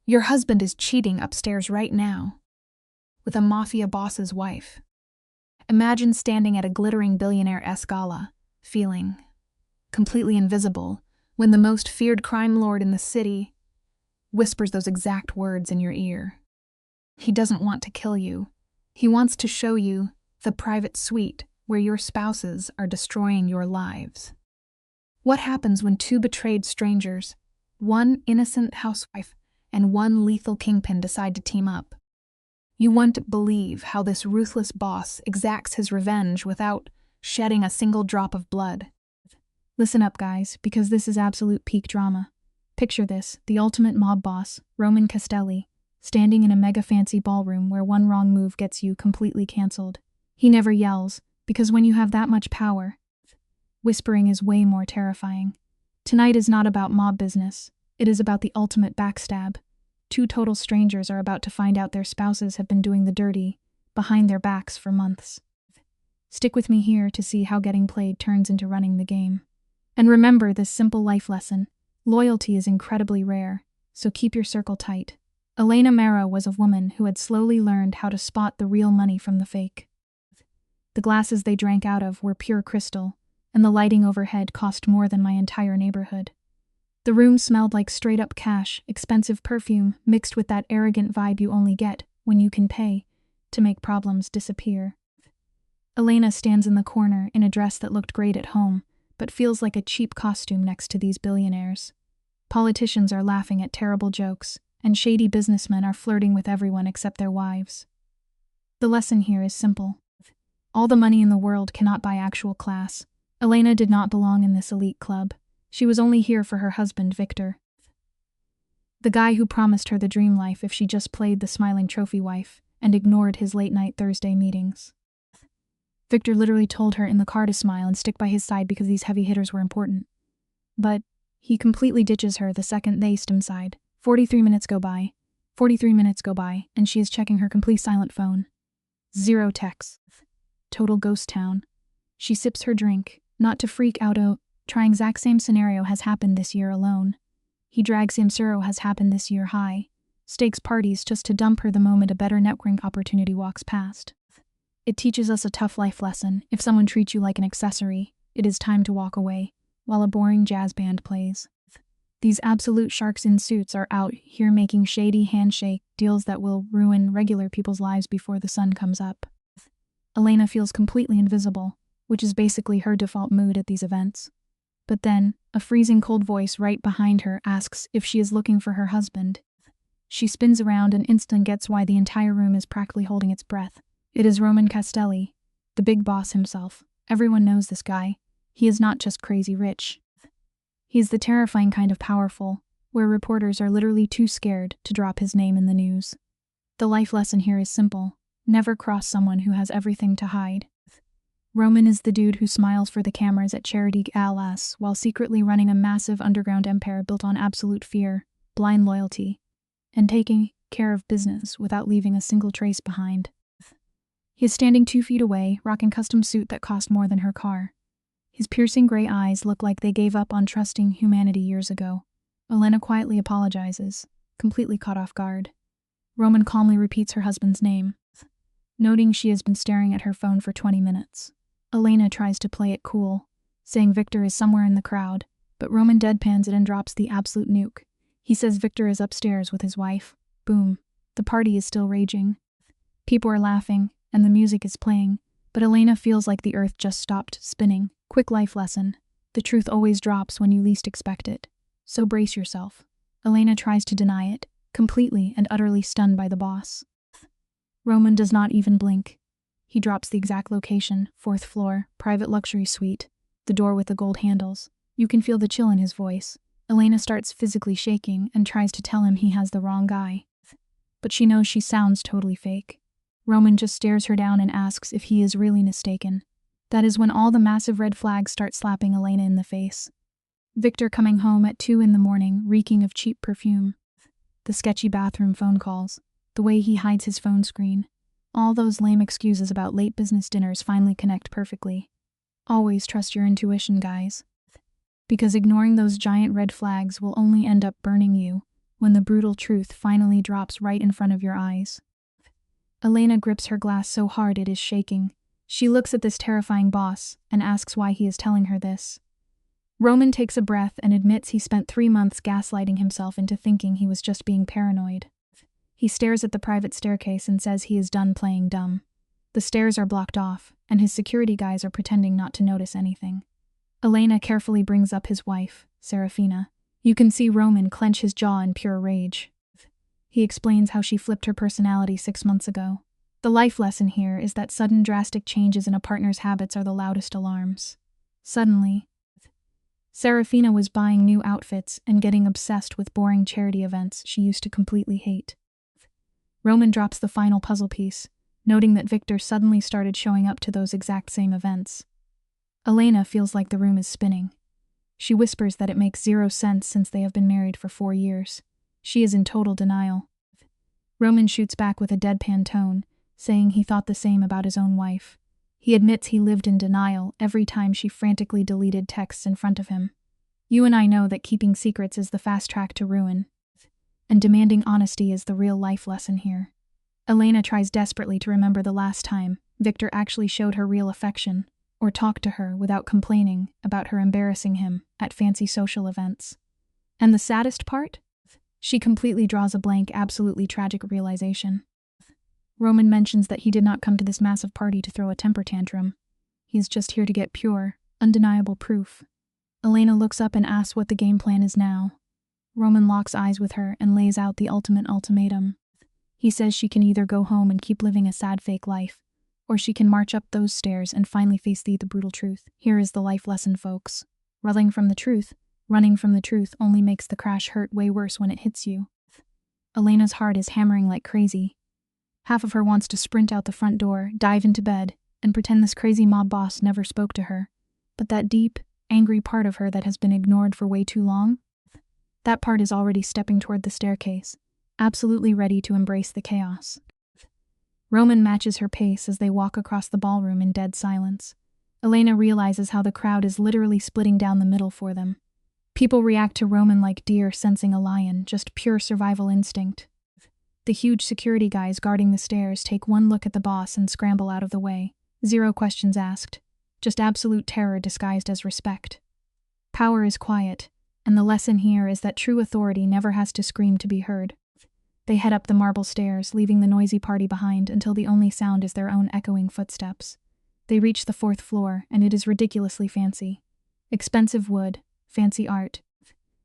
Your husband is cheating upstairs right now with a mafia boss's wife. Imagine standing at a glittering billionaire-esque gala, feeling completely invisible, when the most feared crime lord in the city whispers those exact words in your ear. He doesn't want to kill you. He wants to show you the private suite where your spouses are destroying your lives. What happens when two betrayed strangers, one innocent housewife and one lethal kingpin, decide to team up? You won't believe how this ruthless boss exacts his revenge without shedding a single drop of blood. Listen up, guys, because this is absolute peak drama. Picture this, the ultimate mob boss, Roman Castelli, standing in a mega fancy ballroom where one wrong move gets you completely cancelled. He never yells, because when you have that much power, whispering is way more terrifying. Tonight is not about mob business. It is about the ultimate backstab. Two total strangers are about to find out their spouses have been doing the dirty behind their backs for months. Stick with me here to see how getting played turns into running the game. And remember this simple life lesson. Loyalty is incredibly rare, so keep your circle tight. Elena Mera was a woman who had slowly learned how to spot the real money from the fake. The glasses they drank out of were pure crystal, and the lighting overhead cost more than my entire neighborhood. The room smelled like straight-up cash, expensive perfume mixed with that arrogant vibe you only get when you can pay to make problems disappear. Elena stands in the corner in a dress that looked great at home, but feels like a cheap costume next to these billionaires. Politicians are laughing at terrible jokes, and shady businessmen are flirting with everyone except their wives. The lesson here is simple. All the money in the world cannot buy actual class. Elena did not belong in this elite club. She was only here for her husband, Victor, the guy who promised her the dream life if she just played the smiling trophy wife and ignored his late-night Thursday meetings. Victor literally told her in the car to smile and stick by his side because these heavy hitters were important. But he completely ditches her the second they stem side. 43 minutes go by, and she is checking her complete silent phone. 0 texts. Total ghost town. She sips her drink, not to freak out. Trying exact same scenario has happened this year alone. He drags him Suro has happened this year high. Stakes parties just to dump her the moment a better networking opportunity walks past. It teaches us a tough life lesson. If someone treats you like an accessory, it is time to walk away, while a boring jazz band plays. These absolute sharks in suits are out here making shady handshake deals that will ruin regular people's lives before the sun comes up. Elena feels completely invisible, which is basically her default mood at these events. But then, a freezing cold voice right behind her asks if she is looking for her husband. She spins around and instantly gets why the entire room is practically holding its breath. It is Roman Castelli, the big boss himself. Everyone knows this guy. He is not just crazy rich. He's the terrifying kind of powerful, where reporters are literally too scared to drop his name in the news. The life lesson here is simple. Never cross someone who has everything to hide. Roman is the dude who smiles for the cameras at charity galas while secretly running a massive underground empire built on absolute fear, blind loyalty, and taking care of business without leaving a single trace behind. He is standing 2 feet away, rocking custom suit that cost more than her car. His piercing gray eyes look like they gave up on trusting humanity years ago. Elena quietly apologizes, completely caught off guard. Roman calmly repeats her husband's name, noting she has been staring at her phone for 20 minutes. Elena tries to play it cool, saying Victor is somewhere in the crowd, but Roman deadpans it and drops the absolute nuke. He says Victor is upstairs with his wife. Boom. The party is still raging. People are laughing, and the music is playing, but Elena feels like the earth just stopped spinning. Quick life lesson. The truth always drops when you least expect it. So brace yourself. Elena tries to deny it, completely and utterly stunned by the boss. Roman does not even blink. He drops the exact location, 4th floor, private luxury suite, the door with the gold handles. You can feel the chill in his voice. Elena starts physically shaking and tries to tell him he has the wrong guy. But she knows she sounds totally fake. Roman just stares her down and asks if he is really mistaken. That is when all the massive red flags start slapping Elena in the face. Victor coming home at 2 in the morning, reeking of cheap perfume. The sketchy bathroom phone calls. The way he hides his phone screen. All those lame excuses about late business dinners finally connect perfectly. Always trust your intuition, guys. Because ignoring those giant red flags will only end up burning you. when the brutal truth finally drops right in front of your eyes. Elena grips her glass so hard it is shaking. She looks at this terrifying boss and asks why he is telling her this. Roman takes a breath and admits he spent 3 months gaslighting himself into thinking he was just being paranoid. He stares at the private staircase and says he is done playing dumb. The stairs are blocked off, and his security guys are pretending not to notice anything. Elena carefully brings up his wife, Serafina. You can see Roman clench his jaw in pure rage. He explains how she flipped her personality 6 months ago. The life lesson here is that sudden drastic changes in a partner's habits are the loudest alarms. Suddenly, Serafina was buying new outfits and getting obsessed with boring charity events she used to completely hate. Roman drops the final puzzle piece, noting that Victor suddenly started showing up to those exact same events. Elena feels like the room is spinning. She whispers that it makes 0 sense since they have been married for 4 years. She is in total denial. Roman shoots back with a deadpan tone, saying he thought the same about his own wife. He admits he lived in denial every time she frantically deleted texts in front of him. You and I know that keeping secrets is the fast track to ruin, and demanding honesty is the real life lesson here. Elena tries desperately to remember the last time Victor actually showed her real affection, or talked to her without complaining about her embarrassing him at fancy social events. And the saddest part? She completely draws a blank, absolutely tragic realization. Roman mentions that he did not come to this massive party to throw a temper tantrum. He is just here to get pure, undeniable proof. Elena looks up and asks what the game plan is now. Roman locks eyes with her and lays out the ultimate ultimatum. He says she can either go home and keep living a sad fake life, or she can march up those stairs and finally face the brutal truth. Here is the life lesson, folks. Running from the truth only makes the crash hurt way worse when it hits you. Elena's heart is hammering like crazy. Half of her wants to sprint out the front door, dive into bed, and pretend this crazy mob boss never spoke to her. But that deep, angry part of her that has been ignored for way too long, that part is already stepping toward the staircase, absolutely ready to embrace the chaos. Roman matches her pace as they walk across the ballroom in dead silence. Elena realizes how the crowd is literally splitting down the middle for them. People react to Roman like deer sensing a lion, just pure survival instinct. The huge security guys guarding the stairs take one look at the boss and scramble out of the way. 0 questions asked. Just absolute terror disguised as respect. Power is quiet, and the lesson here is that true authority never has to scream to be heard. They head up the marble stairs, leaving the noisy party behind until the only sound is their own echoing footsteps. They reach the 4th floor, and it is ridiculously fancy. Expensive wood, fancy art,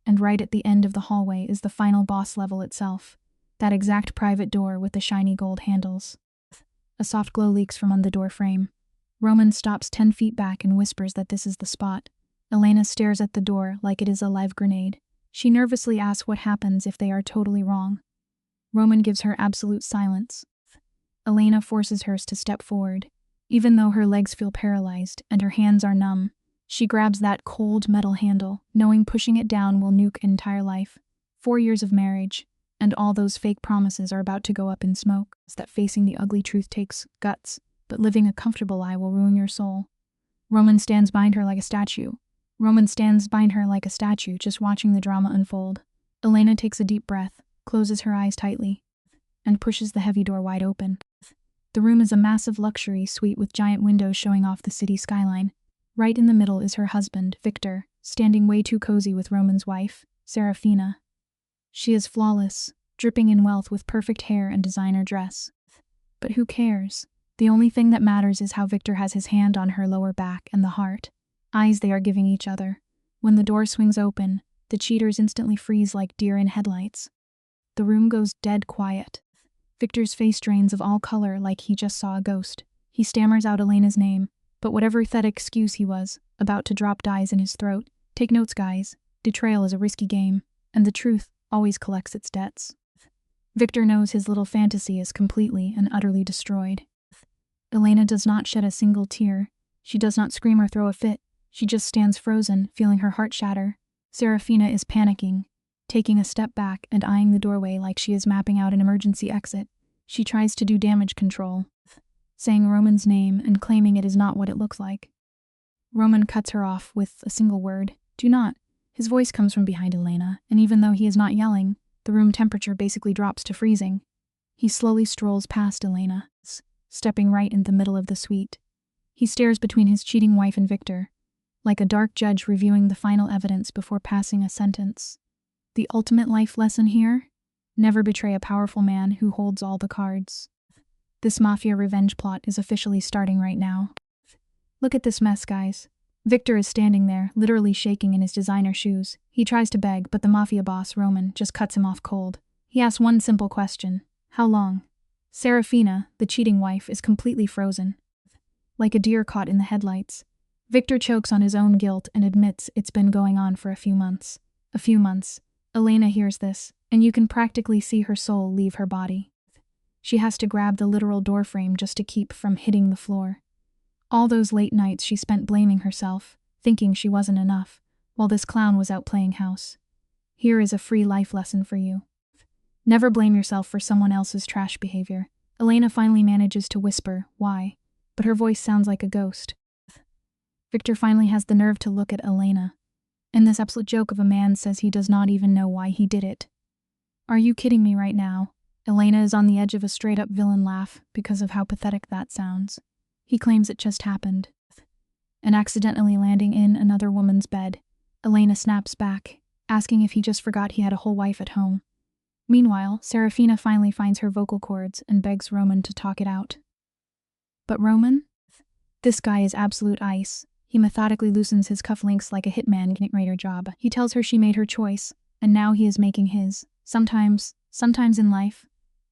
and right at the end of the hallway is the final boss level itself. That exact private door with the shiny gold handles. A soft glow leaks from under the door frame. Roman stops 10 feet back and whispers that this is the spot. Elena stares at the door like it is a live grenade. She nervously asks what happens if they are totally wrong. Roman gives her absolute silence. Elena forces hers to step forward. Even though her legs feel paralyzed and her hands are numb, she grabs that cold metal handle, knowing pushing it down will nuke an entire life. 4 years of marriage, and all those fake promises are about to go up in smoke. It's that facing the ugly truth takes guts, but living a comfortable lie will ruin your soul. Roman stands behind her like a statue, just watching the drama unfold. Elena takes a deep breath, closes her eyes tightly, and pushes the heavy door wide open. The room is a massive luxury suite with giant windows showing off the city skyline. Right in the middle is her husband, Victor, standing way too cozy with Roman's wife, Serafina. She is flawless, dripping in wealth with perfect hair and designer dress. But who cares? The only thing that matters is how Victor has his hand on her lower back and the heart. Eyes they are giving each other. When the door swings open, the cheaters instantly freeze like deer in headlights. The room goes dead quiet. Victor's face drains of all color like he just saw a ghost. He stammers out Elena's name, but whatever pathetic excuse he was about to drop dies in his throat. Take notes, guys. Betrayal is a risky game, and the truth always collects its debts. Victor knows his little fantasy is completely and utterly destroyed. Elena does not shed a single tear. She does not scream or throw a fit. She just stands frozen, feeling her heart shatter. Serafina is panicking, taking a step back and eyeing the doorway like she is mapping out an emergency exit. She tries to do damage control, saying Roman's name and claiming it is not what it looks like. Roman cuts her off with a single word, "Do not." His voice comes from behind Elena, and even though he is not yelling, The room temperature basically drops to freezing. He slowly strolls past Elena, stepping right in the middle of the suite. He stares between his cheating wife and Victor, like a dark judge reviewing the final evidence before passing a sentence. The ultimate life lesson here? Never betray a powerful man who holds all the cards. This mafia revenge plot is officially starting right now. Look at this mess, guys. Victor is standing there, literally shaking in his designer shoes. He tries to beg, but the mafia boss, Roman, just cuts him off cold. He asks one simple question. How long? Serafina, the cheating wife, is completely frozen. Like a deer caught in the headlights. Victor chokes on his own guilt and admits it's been going on for a few months. A few months. Elena hears this, and you can practically see her soul leave her body. She has to grab the literal doorframe just to keep from hitting the floor. All those late nights she spent blaming herself, thinking she wasn't enough, while this clown was out playing house. Here is a free life lesson for you. Never blame yourself for someone else's trash behavior. Elena finally manages to whisper, why? But her voice sounds like a ghost. Victor finally has the nerve to look at Elena. And this absolute joke of a man says he does not even know why he did it. Are you kidding me right now? Elena is on the edge of a straight-up villain laugh because of how pathetic that sounds. He claims it just happened. And accidentally landing in another woman's bed. Elena snaps back, asking if he just forgot he had a whole wife at home. Meanwhile, Serafina finally finds her vocal cords and begs Roman to talk it out. But Roman? This guy is absolute ice. He methodically loosens his cufflinks like a hitman getting ready to job. He tells her she made her choice, and now he is making his. Sometimes in life,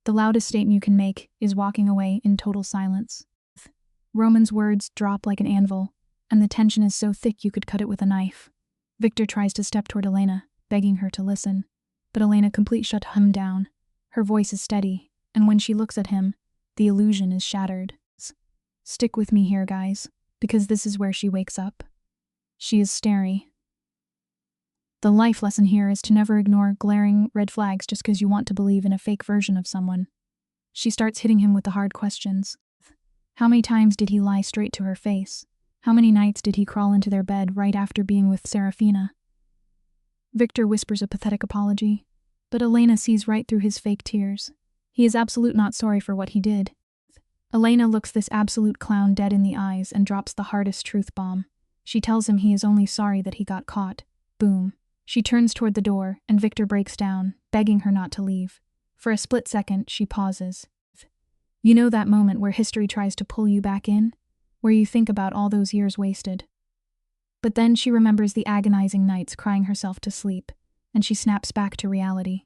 the loudest statement you can make is walking away in total silence. Roman's words drop like an anvil, and the tension is so thick you could cut it with a knife. Victor tries to step toward Elena, begging her to listen, but Elena completely shut him down. Her voice is steady, and when she looks at him, the illusion is shattered. Stick with me here, guys, because this is where she wakes up. She is starry. The life lesson here is to never ignore glaring red flags just because you want to believe in a fake version of someone. She starts hitting him with the hard questions. How many times did he lie straight to her face? How many nights did he crawl into their bed right after being with Serafina? Victor whispers a pathetic apology, but Elena sees right through his fake tears. He is absolutely not sorry for what he did. Elena looks this absolute clown dead in the eyes and drops the hardest truth bomb. She tells him he is only sorry that he got caught. Boom. She turns toward the door, and Victor breaks down, begging her not to leave. For a split second, she pauses. You know that moment where history tries to pull you back in? Where you think about all those years wasted? But then she remembers the agonizing nights crying herself to sleep, and she snaps back to reality.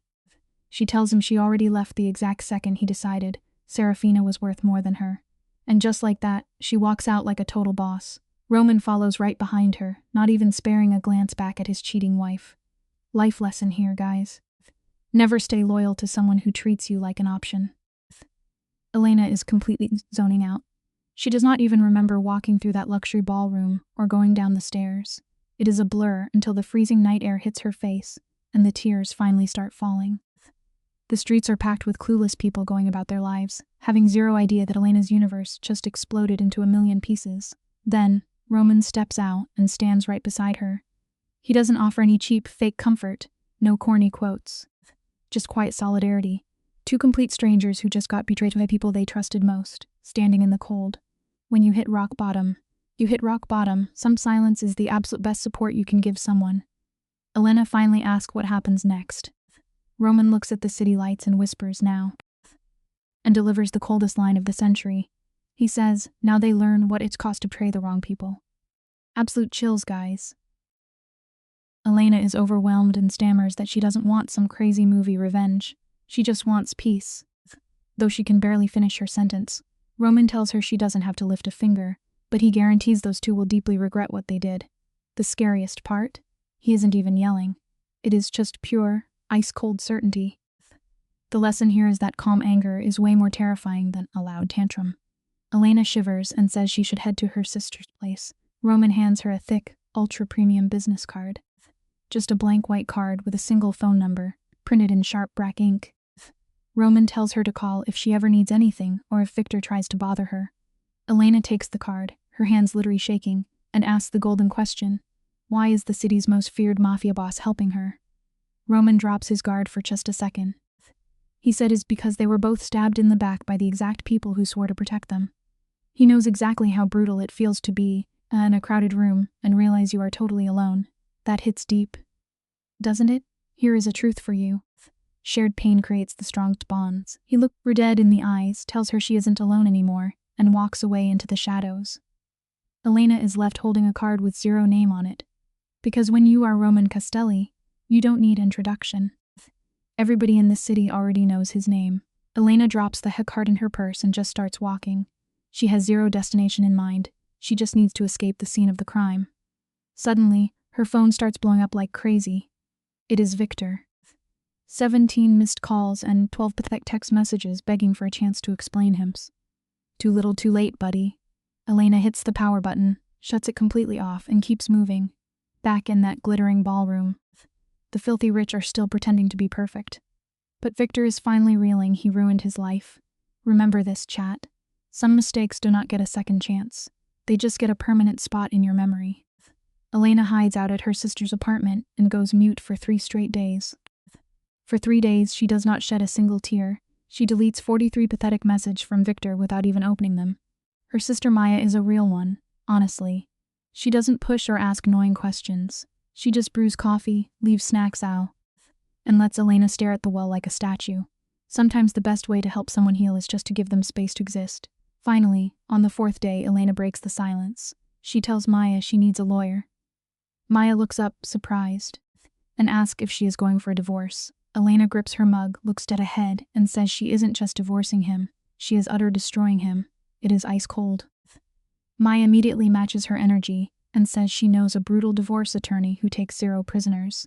She tells him she already left the exact second he decided Serafina was worth more than her. And just like that, she walks out like a total boss. Roman follows right behind her, not even sparing a glance back at his cheating wife. Life lesson here, guys. Never stay loyal to someone who treats you like an option. Elena is completely zoning out. She does not even remember walking through that luxury ballroom or going down the stairs. It is a blur until the freezing night air hits her face, and the tears finally start falling. The streets are packed with clueless people going about their lives, having zero idea that Elena's universe just exploded into a million pieces. Then, Roman steps out and stands right beside her. He doesn't offer any cheap, fake comfort, no corny quotes. Just quiet solidarity. Two complete strangers who just got betrayed by people they trusted most, standing in the cold. When you hit rock bottom, you hit rock bottom. Some silence is the absolute best support you can give someone. Elena finally asks what happens next. Roman looks at the city lights and whispers, now, and delivers the coldest line of the century. He says, now they learn what it's cost to betray the wrong people. Absolute chills, guys. Elena is overwhelmed and stammers that she doesn't want some crazy movie revenge. She just wants peace. Though she can barely finish her sentence, Roman tells her she doesn't have to lift a finger, but he guarantees those two will deeply regret what they did. The scariest part? He isn't even yelling. It is just pure, ice-cold certainty. The lesson here is that calm anger is way more terrifying than a loud tantrum. Elena shivers and says she should head to her sister's place. Roman hands her a thick, ultra-premium business card. Just a blank white card with a single phone number, printed in sharp black ink. Roman tells her to call if she ever needs anything or if Victor tries to bother her. Elena takes the card, her hands literally shaking, and asks the golden question. Why is the city's most feared mafia boss helping her? Roman drops his guard for just a second. He said it's because they were both stabbed in the back by the exact people who swore to protect them. He knows exactly how brutal it feels to be in a crowded room and realize you are totally alone. That hits deep. Doesn't it? Here is a truth for you. Shared pain creates the strongest bonds. He looks her dead in the eyes, tells her she isn't alone anymore, and walks away into the shadows. Elena is left holding a card with zero name on it. Because when you are Roman Castelli, you don't need introduction. Everybody in this city already knows his name. Elena drops the heck card in her purse and just starts walking. She has zero destination in mind. She just needs to escape the scene of the crime. Suddenly, her phone starts blowing up like crazy. It is Victor. 17 missed calls and 12 pathetic text messages begging for a chance to explain him. Too little too late, buddy. Elena hits the power button, shuts it completely off, and keeps moving. Back in that glittering ballroom. The filthy rich are still pretending to be perfect. But Victor is finally reeling he ruined his life. Remember this, chat. Some mistakes do not get a second chance. They just get a permanent spot in your memory. Elena hides out at her sister's apartment and goes mute for 3 straight days. For 3 days, she does not shed a single tear. She deletes 43 pathetic messages from Victor without even opening them. Her sister Maya is a real one, honestly. She doesn't push or ask annoying questions. She just brews coffee, leaves snacks out, and lets Elena stare at the wall like a statue. Sometimes the best way to help someone heal is just to give them space to exist. Finally, on the 4th day, Elena breaks the silence. She tells Maya she needs a lawyer. Maya looks up, surprised, and asks if she is going for a divorce. Elena grips her mug, looks dead ahead, and says she isn't just divorcing him, she is utter destroying him. It is ice cold. Maya immediately matches her energy and says she knows a brutal divorce attorney who takes 0 prisoners.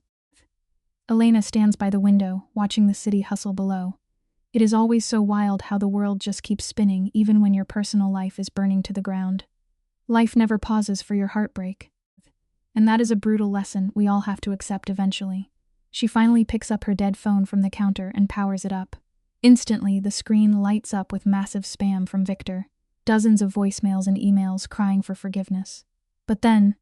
Elena stands by the window, watching the city hustle below. It is always so wild how the world just keeps spinning even when your personal life is burning to the ground. Life never pauses for your heartbreak. And that is a brutal lesson we all have to accept eventually. She finally picks up her dead phone from the counter and powers it up. Instantly, the screen lights up with massive spam from Victor. Dozens of voicemails and emails crying for forgiveness. But then,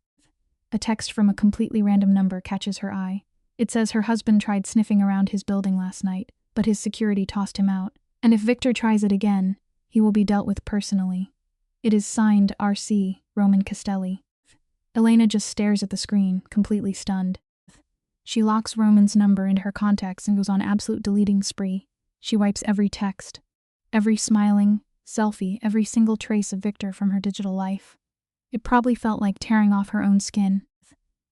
a text from a completely random number catches her eye. It says her husband tried sniffing around his building last night, but his security tossed him out. And if Victor tries it again, he will be dealt with personally. It is signed R.C. Roman Castelli. Elena just stares at the screen, completely stunned. She locks Roman's number into her contacts and goes on absolute deleting spree. She wipes every text, every smiling selfie, every single trace of Victor from her digital life. It probably felt like tearing off her own skin.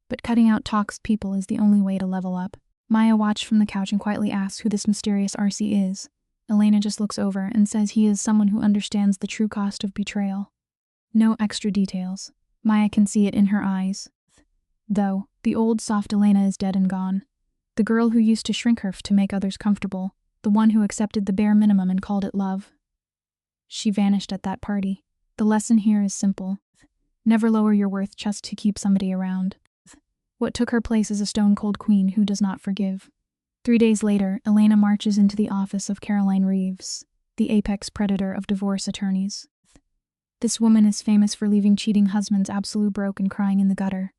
But cutting out toxic people is the only way to level up. Maya watched from the couch and quietly asks who this mysterious RC is. Elena just looks over and says he is someone who understands the true cost of betrayal. No extra details. Maya can see it in her eyes. Though, the old soft Elena is dead and gone. The girl who used to shrink her to make others comfortable, the one who accepted the bare minimum and called it love. She vanished at that party. The lesson here is simple. Never lower your worth just to keep somebody around. What took her place is a stone-cold queen who does not forgive. 3 days later, Elena marches into the office of Caroline Reeves, the apex predator of divorce attorneys. This woman is famous for leaving cheating husbands absolute broke and crying in the gutter.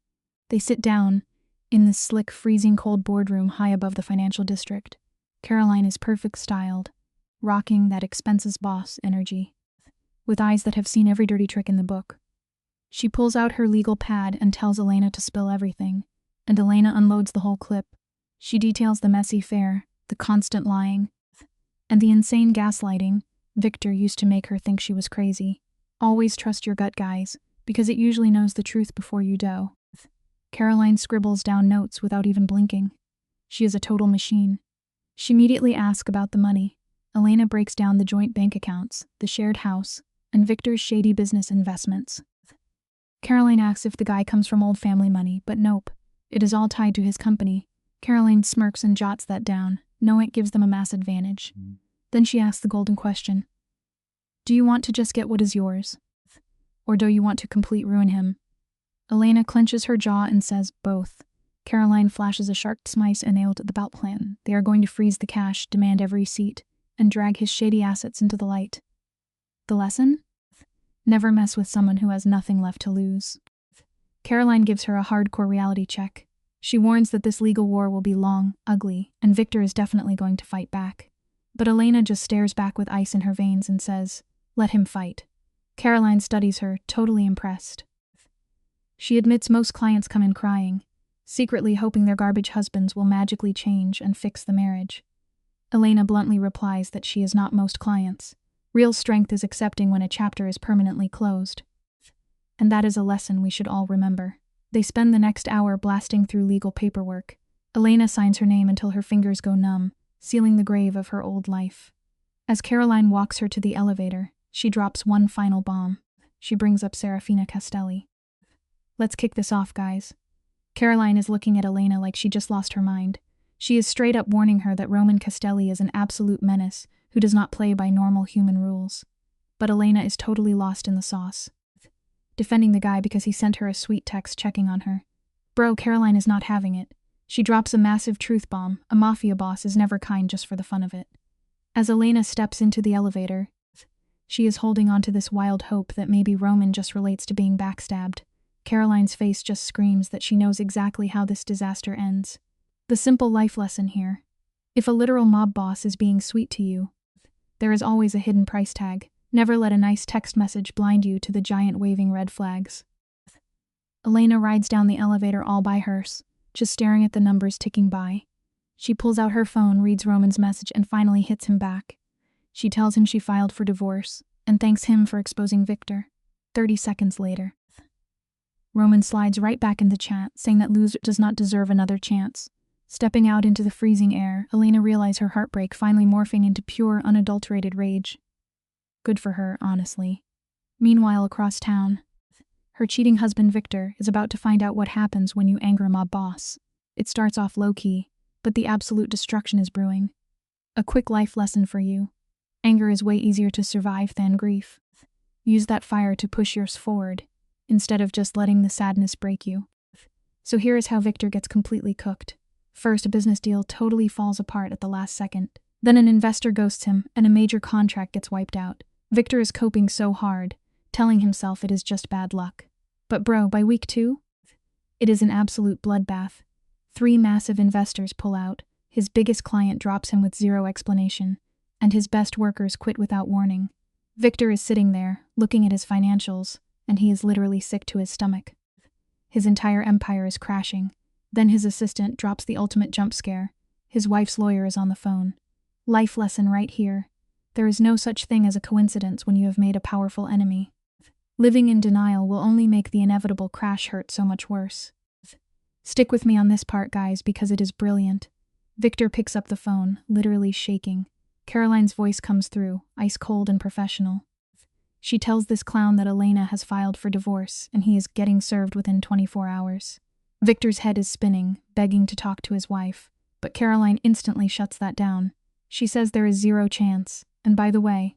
They sit down in this slick, freezing cold boardroom high above the financial district. Caroline is perfect styled, rocking that expenses boss energy, with eyes that have seen every dirty trick in the book. She pulls out her legal pad and tells Elena to spill everything, and Elena unloads the whole clip. She details the messy affair, the constant lying, and the insane gaslighting Victor used to make her think she was crazy. Always trust your gut, guys, because it usually knows the truth before you do. Caroline scribbles down notes without even blinking. She is a total machine. She immediately asks about the money. Elena breaks down the joint bank accounts, the shared house, and Victor's shady business investments. Caroline asks if the guy comes from old family money, but nope. It is all tied to his company. Caroline smirks and jots that down, knowing it gives them a mass advantage. Then she asks the golden question. Do you want to just get what is yours? Or do you want to complete ruin him? Elena clenches her jaw and says both. Caroline flashes a sharp smile and nailed the bout plan. They are going to freeze the cash, demand every seat, and drag his shady assets into the light. The lesson? Never mess with someone who has nothing left to lose. Caroline gives her a hardcore reality check. She warns that this legal war will be long, ugly, and Victor is definitely going to fight back. But Elena just stares back with ice in her veins and says, "Let him fight." Caroline studies her, totally impressed. She admits most clients come in crying, secretly hoping their garbage husbands will magically change and fix the marriage. Elena bluntly replies that she is not most clients. Real strength is accepting when a chapter is permanently closed. And that is a lesson we should all remember. They spend the next hour blasting through legal paperwork. Elena signs her name until her fingers go numb, sealing the grave of her old life. As Caroline walks her to the elevator, she drops one final bomb. She brings up Serafina Castelli. "Let's kick this off, guys." Caroline is looking at Elena like she just lost her mind. She is straight up warning her that Roman Castelli is an absolute menace who does not play by normal human rules. But Elena is totally lost in the sauce, defending the guy because he sent her a sweet text checking on her. Bro, Caroline is not having it. She drops a massive truth bomb. A mafia boss is never kind just for the fun of it. As Elena steps into the elevator, she is holding on to this wild hope that maybe Roman just relates to being backstabbed. Caroline's face just screams that she knows exactly how this disaster ends. The simple life lesson here: if a literal mob boss is being sweet to you, there is always a hidden price tag. Never let a nice text message blind you to the giant waving red flags. Elena rides down the elevator all by hers, just staring at the numbers ticking by. She pulls out her phone, reads Roman's message, and finally hits him back. She tells him she filed for divorce, and thanks him for exposing Victor. 30 seconds later, Roman slides right back into chat, saying that loser does not deserve another chance. Stepping out into the freezing air, Elena realizes her heartbreak finally morphing into pure, unadulterated rage. Good for her, honestly. Meanwhile, across town, her cheating husband Victor is about to find out what happens when you anger a mob boss. It starts off low-key, but the absolute destruction is brewing. A quick life lesson for you: anger is way easier to survive than grief. Use that fire to push yours forward, instead of just letting the sadness break you. So here is how Victor gets completely cooked. First, a business deal totally falls apart at the last second. Then an investor ghosts him, and a major contract gets wiped out. Victor is coping so hard, telling himself it is just bad luck. But bro, by week 2, it is an absolute bloodbath. 3 massive investors pull out, his biggest client drops him with zero explanation, and his best workers quit without warning. Victor is sitting there, looking at his financials, and he is literally sick to his stomach. His entire empire is crashing. Then his assistant drops the ultimate jump scare. His wife's lawyer is on the phone. Life lesson right here: there is no such thing as a coincidence when you have made a powerful enemy. Living in denial will only make the inevitable crash hurt so much worse. Stick with me on this part, guys, because it is brilliant. Victor picks up the phone, literally shaking. Caroline's voice comes through, ice cold and professional. She tells this clown that Elena has filed for divorce and he is getting served within 24 hours. Victor's head is spinning, begging to talk to his wife, but Caroline instantly shuts that down. She says there is zero chance, and by the way,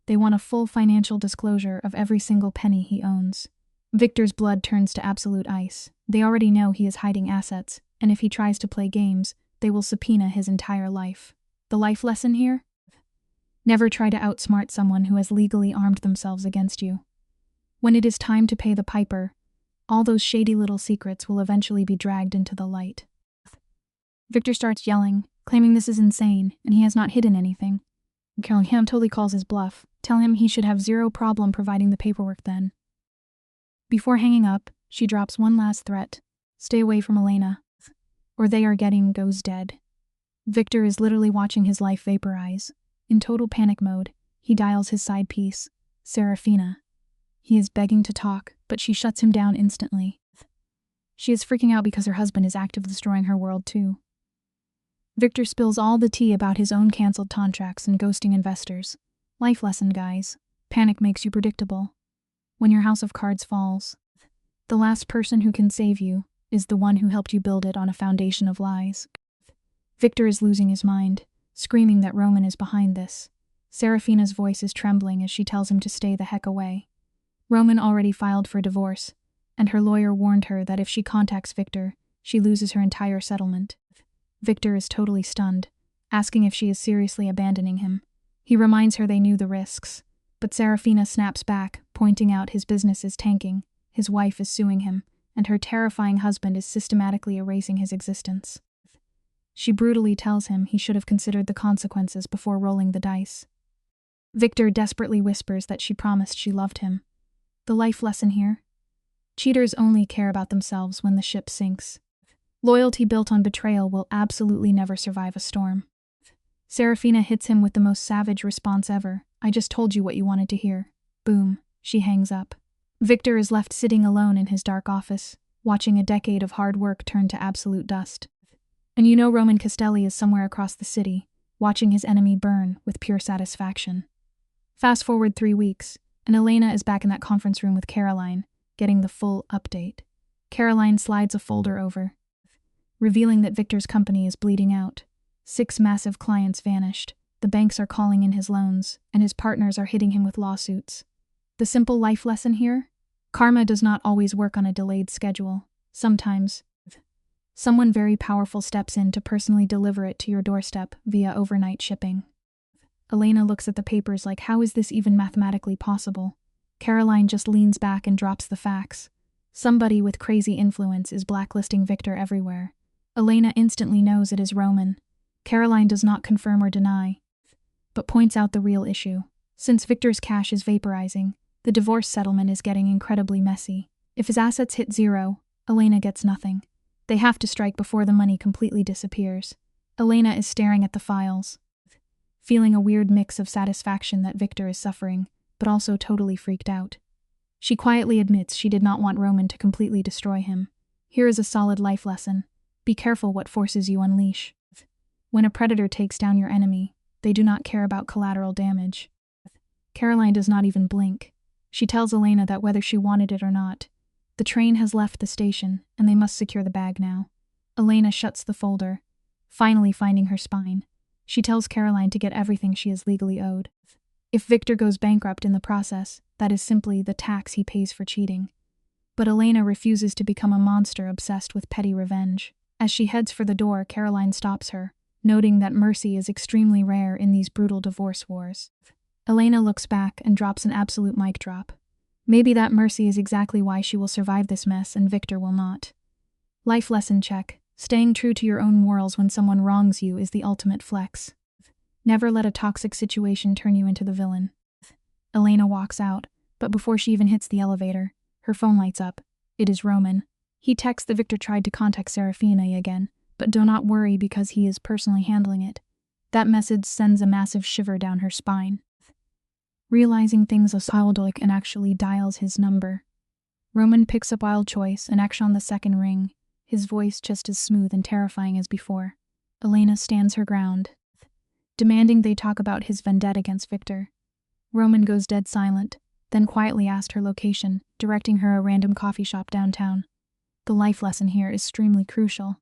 they want a full financial disclosure of every single penny he owns. Victor's blood turns to absolute ice. They already know he is hiding assets, and if he tries to play games, they will subpoena his entire life. The life lesson here? Never try to outsmart someone who has legally armed themselves against you. When it is time to pay the piper, all those shady little secrets will eventually be dragged into the light. Victor starts yelling, claiming this is insane, and he has not hidden anything. Caroline totally calls his bluff, telling him he should have zero problem providing the paperwork then. Before hanging up, she drops one last threat: stay away from Elena, or they are getting goes dead. Victor is literally watching his life vaporize. In total panic mode, he dials his side piece, Serafina. He is begging to talk, but she shuts him down instantly. She is freaking out because her husband is actively destroying her world too. Victor spills all the tea about his own cancelled contracts and ghosting investors. Life lesson, guys: panic makes you predictable. When your house of cards falls, the last person who can save you is the one who helped you build it on a foundation of lies. Victor is losing his mind, screaming that Roman is behind this. Serafina's voice is trembling as she tells him to stay the heck away. Roman already filed for divorce, and her lawyer warned her that if she contacts Victor, she loses her entire settlement. Victor is totally stunned, asking if she is seriously abandoning him. He reminds her they knew the risks, but Serafina snaps back, pointing out his business is tanking, his wife is suing him, and her terrifying husband is systematically erasing his existence. She brutally tells him he should have considered the consequences before rolling the dice. Victor desperately whispers that she promised she loved him. The life lesson here? Cheaters only care about themselves when the ship sinks. Loyalty built on betrayal will absolutely never survive a storm. Serafina hits him with the most savage response ever. I just told you what you wanted to hear. Boom. She hangs up. Victor is left sitting alone in his dark office, watching a decade of hard work turn to absolute dust. And you know Roman Castelli is somewhere across the city, watching his enemy burn with pure satisfaction. Fast forward 3 weeks, and Elena is back in that conference room with Caroline, getting the full update. Caroline slides a folder over, revealing that Victor's company is bleeding out. 6 massive clients vanished, the banks are calling in his loans, and his partners are hitting him with lawsuits. The simple life lesson here? Karma does not always work on a delayed schedule. Sometimes, someone very powerful steps in to personally deliver it to your doorstep via overnight shipping. Elena looks at the papers like, how is this even mathematically possible? Caroline just leans back and drops the facts. Somebody with crazy influence is blacklisting Victor everywhere. Elena instantly knows it is Roman. Caroline does not confirm or deny, but points out the real issue. Since Victor's cash is vaporizing, the divorce settlement is getting incredibly messy. If his assets hit 0, Elena gets nothing. They have to strike before the money completely disappears. Elena is staring at the files, feeling a weird mix of satisfaction that Victor is suffering, but also totally freaked out. She quietly admits she did not want Roman to completely destroy him. Here is a solid life lesson. Be careful what forces you unleash. When a predator takes down your enemy, they do not care about collateral damage. Caroline does not even blink. She tells Elena that whether she wanted it or not, the train has left the station, and they must secure the bag now. Elena shuts the folder, finally finding her spine. She tells Caroline to get everything she is legally owed. If Victor goes bankrupt in the process, that is simply the tax he pays for cheating. But Elena refuses to become a monster obsessed with petty revenge. As she heads for the door, Caroline stops her, noting that mercy is extremely rare in these brutal divorce wars. Elena looks back and drops an absolute mic drop. Maybe that mercy is exactly why she will survive this mess and Victor will not. Life lesson check. Staying true to your own morals when someone wrongs you is the ultimate flex. Never let a toxic situation turn you into the villain. Elena walks out, but before she even hits the elevator, her phone lights up. It is Roman. He texts that Victor tried to contact Serafina again, but do not worry because he is personally handling it. That message sends a massive shiver down her spine. Realizing things are childlike and actually dials his number. Roman picks up Wild Choice and acts on the second ring, his voice just as smooth and terrifying as before. Elena stands her ground, demanding they talk about his vendetta against Victor. Roman goes dead silent, then quietly asks her location, directing her a random coffee shop downtown. The life lesson here is extremely crucial.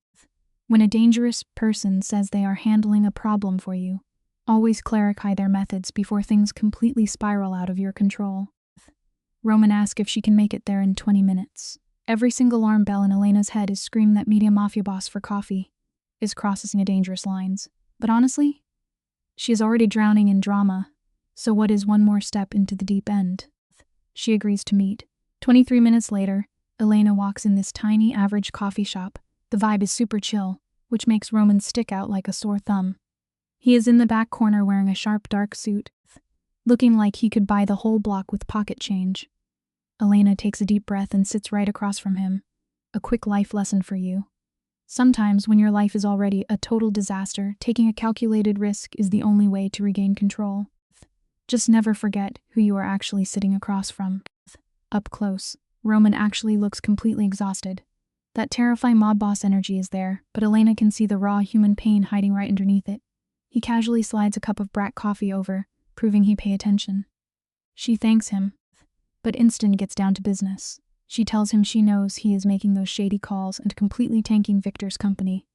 When a dangerous person says they are handling a problem for you, always clarify their methods before things completely spiral out of your control. Roman asks if she can make it there in 20 minutes. Every single alarm bell in Elena's head is screaming that media mafia boss for coffee is crossing a dangerous lines. But honestly, she is already drowning in drama, so what is one more step into the deep end? She agrees to meet. 23 minutes later, Elena walks in this tiny average coffee shop. The vibe is super chill, which makes Roman stick out like a sore thumb. He is in the back corner wearing a sharp dark suit, looking like he could buy the whole block with pocket change. Elena takes a deep breath and sits right across from him. A quick life lesson for you. Sometimes when your life is already a total disaster, taking a calculated risk is the only way to regain control. Just never forget who you are actually sitting across from. Up close, Roman actually looks completely exhausted. That terrifying mob boss energy is there, but Elena can see the raw human pain hiding right underneath it. He casually slides a cup of black coffee over, proving he pays attention. She thanks him, but instant gets down to business. She tells him she knows he is making those shady calls and completely tanking Victor's company.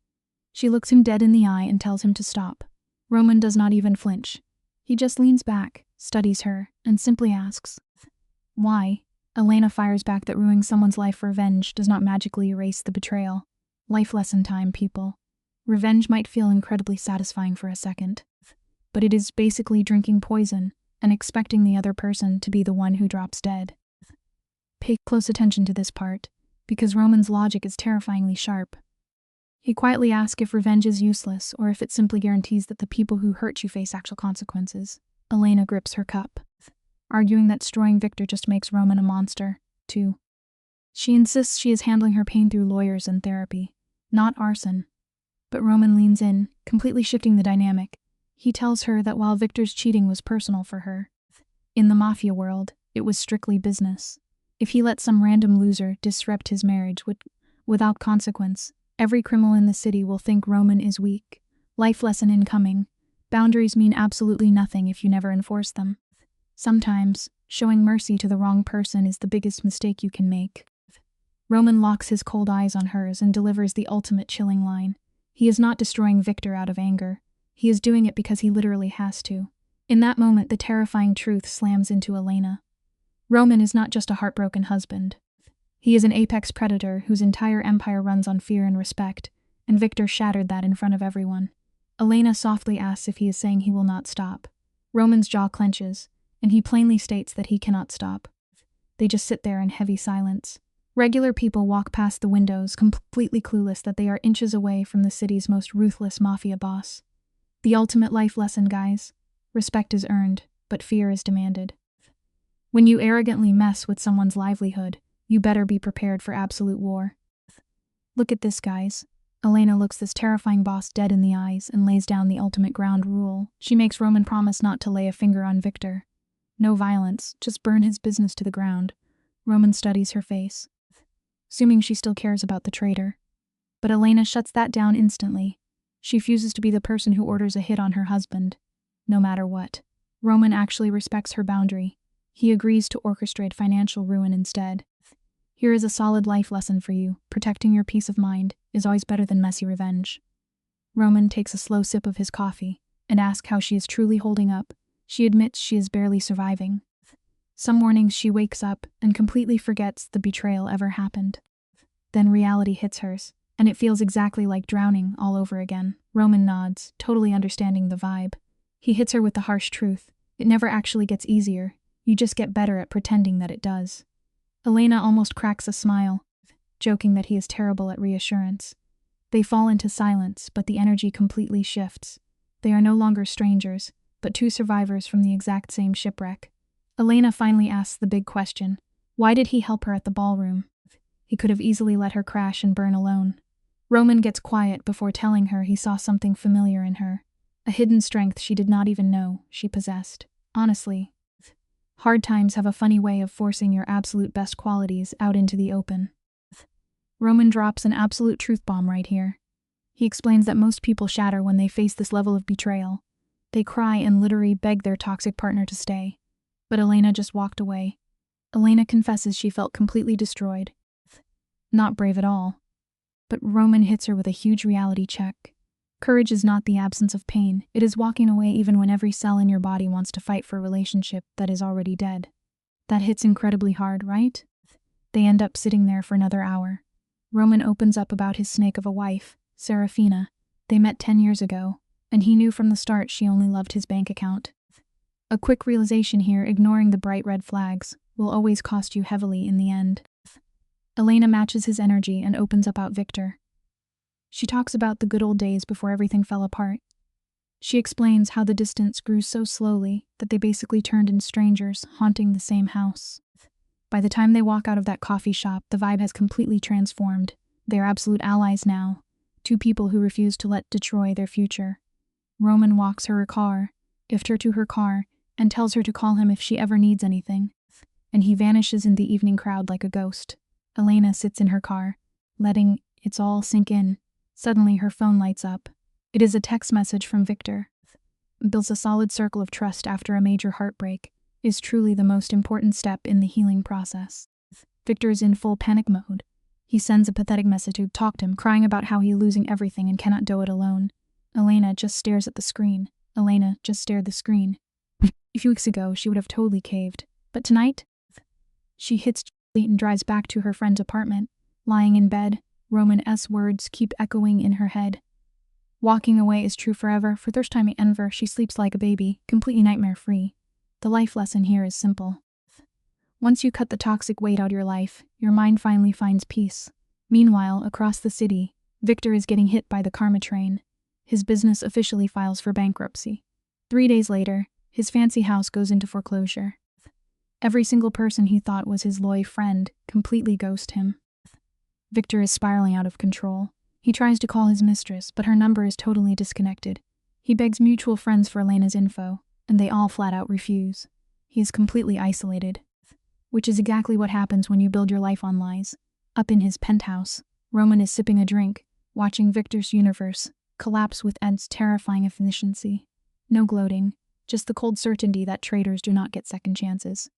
She looks him dead in the eye and tells him to stop. Roman does not even flinch. He just leans back, studies her, and simply asks, "Why?" Elena fires back that ruining someone's life for revenge does not magically erase the betrayal. Life lesson time, people. Revenge might feel incredibly satisfying for a second, but it is basically drinking poison and expecting the other person to be the one who drops dead. Pay close attention to this part, because Roman's logic is terrifyingly sharp. He quietly asks if revenge is useless or if it simply guarantees that the people who hurt you face actual consequences. Elena grips her cup, arguing that destroying Victor just makes Roman a monster, too. She insists she is handling her pain through lawyers and therapy, not arson. But Roman leans in, completely shifting the dynamic. He tells her that while Victor's cheating was personal for her, in the Mafia world, it was strictly business. If he let some random loser disrupt his marriage without consequence, every criminal in the city will think Roman is weak. Life lesson incoming. Boundaries mean absolutely nothing if you never enforce them. Sometimes, showing mercy to the wrong person is the biggest mistake you can make. Roman locks his cold eyes on hers and delivers the ultimate chilling line. He is not destroying Victor out of anger. He is doing it because he literally has to. In that moment, the terrifying truth slams into Elena. Roman is not just a heartbroken husband. He is an apex predator whose entire empire runs on fear and respect, and Victor shattered that in front of everyone. Elena softly asks if he is saying he will not stop. Roman's jaw clenches, and he plainly states that he cannot stop. They just sit there in heavy silence. Regular people walk past the windows, completely clueless that they are inches away from the city's most ruthless mafia boss. The ultimate life lesson, guys. Respect is earned, but fear is demanded. When you arrogantly mess with someone's livelihood, you better be prepared for absolute war. Look at this, guys. Elena looks this terrifying boss dead in the eyes and lays down the ultimate ground rule. She makes Roman promise not to lay a finger on Victor. No violence, just burn his business to the ground. Roman studies her face, assuming she still cares about the traitor. But Elena shuts that down instantly. She refuses to be the person who orders a hit on her husband, no matter what. Roman actually respects her boundary. He agrees to orchestrate financial ruin instead. Here is a solid life lesson for you. Protecting your peace of mind is always better than messy revenge. Roman takes a slow sip of his coffee and asks how she is truly holding up. She admits she is barely surviving. Some mornings she wakes up and completely forgets the betrayal ever happened. Then reality hits hers, and it feels exactly like drowning all over again. Roman nods, totally understanding the vibe. He hits her with the harsh truth. It never actually gets easier. You just get better at pretending that it does. Elena almost cracks a smile, joking that he is terrible at reassurance. They fall into silence, but the energy completely shifts. They are no longer strangers, but two survivors from the exact same shipwreck. Elena finally asks the big question. Why did he help her at the ballroom? He could have easily let her crash and burn alone. Roman gets quiet before telling her he saw something familiar in her. A hidden strength she did not even know she possessed. Honestly, hard times have a funny way of forcing your absolute best qualities out into the open. Roman drops an absolute truth bomb right here. He explains that most people shatter when they face this level of betrayal. They cry and literally beg their toxic partner to stay. But Elena just walked away. Elena confesses she felt completely destroyed. Not brave at all. But Roman hits her with a huge reality check. Courage is not the absence of pain. It is walking away even when every cell in your body wants to fight for a relationship that is already dead. That hits incredibly hard, right? They end up sitting there for another hour. Roman opens up about his snake of a wife, Serafina. They met 10 years ago, and he knew from the start she only loved his bank account. A quick realization here, ignoring the bright red flags, will always cost you heavily in the end. Elena matches his energy and opens up about Victor. She talks about the good old days before everything fell apart. She explains how the distance grew so slowly that they basically turned into strangers, haunting the same house. By the time they walk out of that coffee shop, the vibe has completely transformed. They are absolute allies now, two people who refuse to let destroy their future. Roman walks her car, lifts her to her car, and tells her to call him if she ever needs anything. And he vanishes in the evening crowd like a ghost. Elena sits in her car, letting it all sink in. Suddenly her phone lights up. It is a text message from Victor. Builds a solid circle of trust after a major heartbreak is truly the most important step in the healing process. Victor is in full panic mode. He sends a pathetic message to talk to him, crying about how he is losing everything and cannot do it alone. Elena just stares at the screen. Elena just stared at the screen. A few weeks ago, she would have totally caved. But tonight, she hits and drives back to her friend's apartment. Lying in bed, Roman's words keep echoing in her head. Walking away is true forever. For the first time ever, she sleeps like a baby, completely nightmare-free. The life lesson here is simple. Once you cut the toxic weight out of your life, your mind finally finds peace. Meanwhile, across the city, Victor is getting hit by the karma train. His business officially files for bankruptcy. 3 days later, his fancy house goes into foreclosure. Every single person he thought was his loyal friend completely ghosts him. Victor is spiraling out of control. He tries to call his mistress, but her number is totally disconnected. He begs mutual friends for Elena's info, and they all flat out refuse. He is completely isolated, which is exactly what happens when you build your life on lies. Up in his penthouse, Roman is sipping a drink, watching Victor's universe collapse with Ed's terrifying efficiency. No gloating, just the cold certainty that traitors do not get second chances.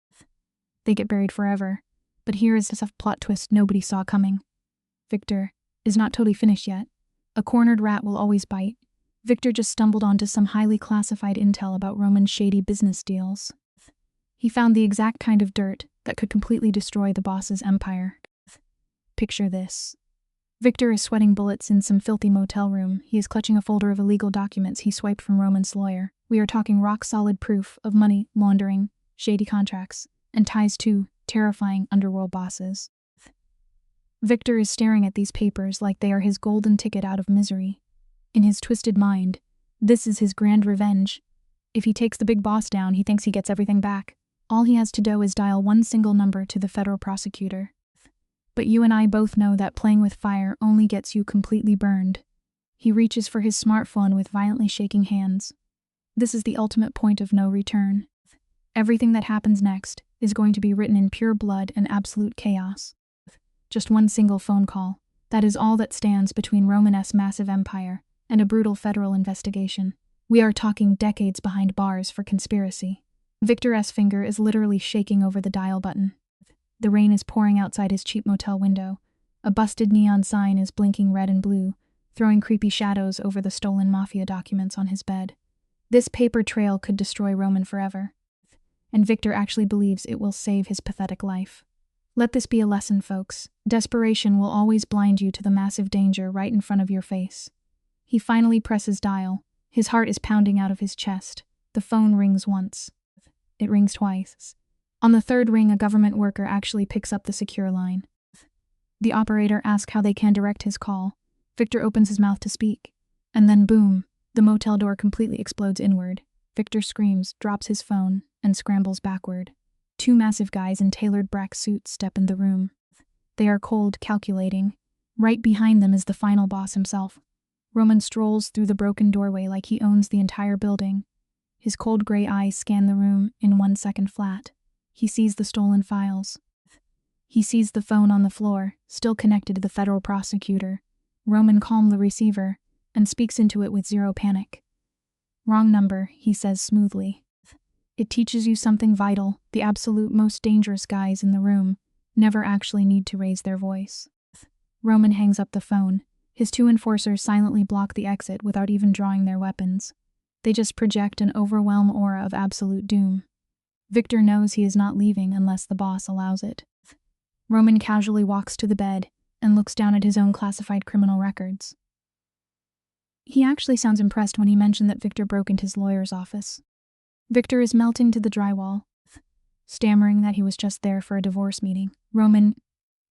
They get buried forever. But here is a plot twist nobody saw coming. Victor is not totally finished yet. A cornered rat will always bite. Victor just stumbled onto some highly classified intel about Roman's shady business deals. He found the exact kind of dirt that could completely destroy the boss's empire. Picture this. Victor is sweating bullets in some filthy motel room. He is clutching a folder of illegal documents he swiped from Roman's lawyer. We are talking rock-solid proof of money laundering, shady contracts, and ties to terrifying underworld bosses. Victor is staring at these papers like they are his golden ticket out of misery. In his twisted mind, this is his grand revenge. If he takes the big boss down, he thinks he gets everything back. All he has to do is dial one single number to the federal prosecutor. But you and I both know that playing with fire only gets you completely burned. He reaches for his smartphone with violently shaking hands. This is the ultimate point of no return. Everything that happens next is going to be written in pure blood and absolute chaos. Just one single phone call. That is all that stands between Roman's massive empire and a brutal federal investigation. We are talking decades behind bars for conspiracy. Victor's finger is literally shaking over the dial button. The rain is pouring outside his cheap motel window. A busted neon sign is blinking red and blue, throwing creepy shadows over the stolen Mafia documents on his bed. This paper trail could destroy Roman forever. And Victor actually believes it will save his pathetic life. Let this be a lesson, folks. Desperation will always blind you to the massive danger right in front of your face. He finally presses dial. His heart is pounding out of his chest. The phone rings once. It rings twice. On the third ring, a government worker actually picks up the secure line. The operator asks how they can direct his call. Victor opens his mouth to speak. And then boom, the motel door completely explodes inward. Victor screams, drops his phone, and scrambles backward. 2 massive guys in tailored black suits step in the room. They are cold, calculating. Right behind them is the final boss himself. Roman strolls through the broken doorway like he owns the entire building. His cold gray eyes scan the room in 1 second flat. He sees the stolen files. He sees the phone on the floor, still connected to the federal prosecutor. Roman calms the receiver and speaks into it with zero panic. "Wrong number," he says smoothly. It teaches you something vital. The absolute most dangerous guys in the room never actually need to raise their voice. Roman hangs up the phone. His 2 enforcers silently block the exit without even drawing their weapons. They just project an overwhelming aura of absolute doom. Victor knows he is not leaving unless the boss allows it. Roman casually walks to the bed and looks down at his own classified criminal records. He actually sounds impressed when he mentioned that Victor broke into his lawyer's office. Victor is melting to the drywall, stammering that he was just there for a divorce meeting. Roman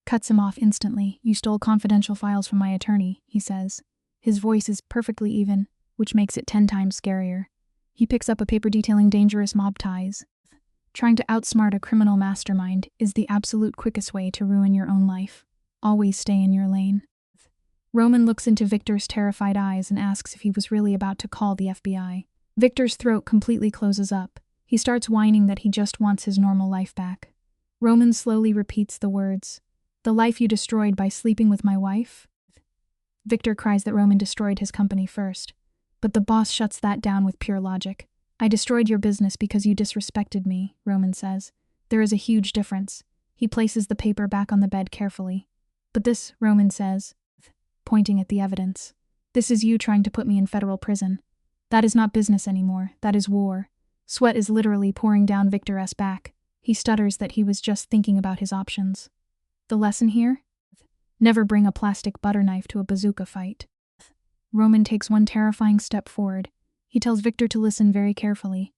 cuts him off instantly. "You stole confidential files from my attorney," he says. His voice is perfectly even, which makes it 10 times scarier. He picks up a paper detailing dangerous mob ties. Trying to outsmart a criminal mastermind is the absolute quickest way to ruin your own life. Always stay in your lane. Roman looks into Victor's terrified eyes and asks if he was really about to call the FBI. Victor's throat completely closes up. He starts whining that he just wants his normal life back. Roman slowly repeats the words, "The life you destroyed by sleeping with my wife?" Victor cries that Roman destroyed his company first, but the boss shuts that down with pure logic. "I destroyed your business because you disrespected me," Roman says. "There is a huge difference." He places the paper back on the bed carefully. "But this," Roman says, pointing at the evidence, "this is you trying to put me in federal prison. That is not business anymore, that is war." Sweat is literally pouring down Victor's back. He stutters that he was just thinking about his options. The lesson here? Never bring a plastic butter knife to a bazooka fight. Roman takes one terrifying step forward. He tells Victor to listen very carefully.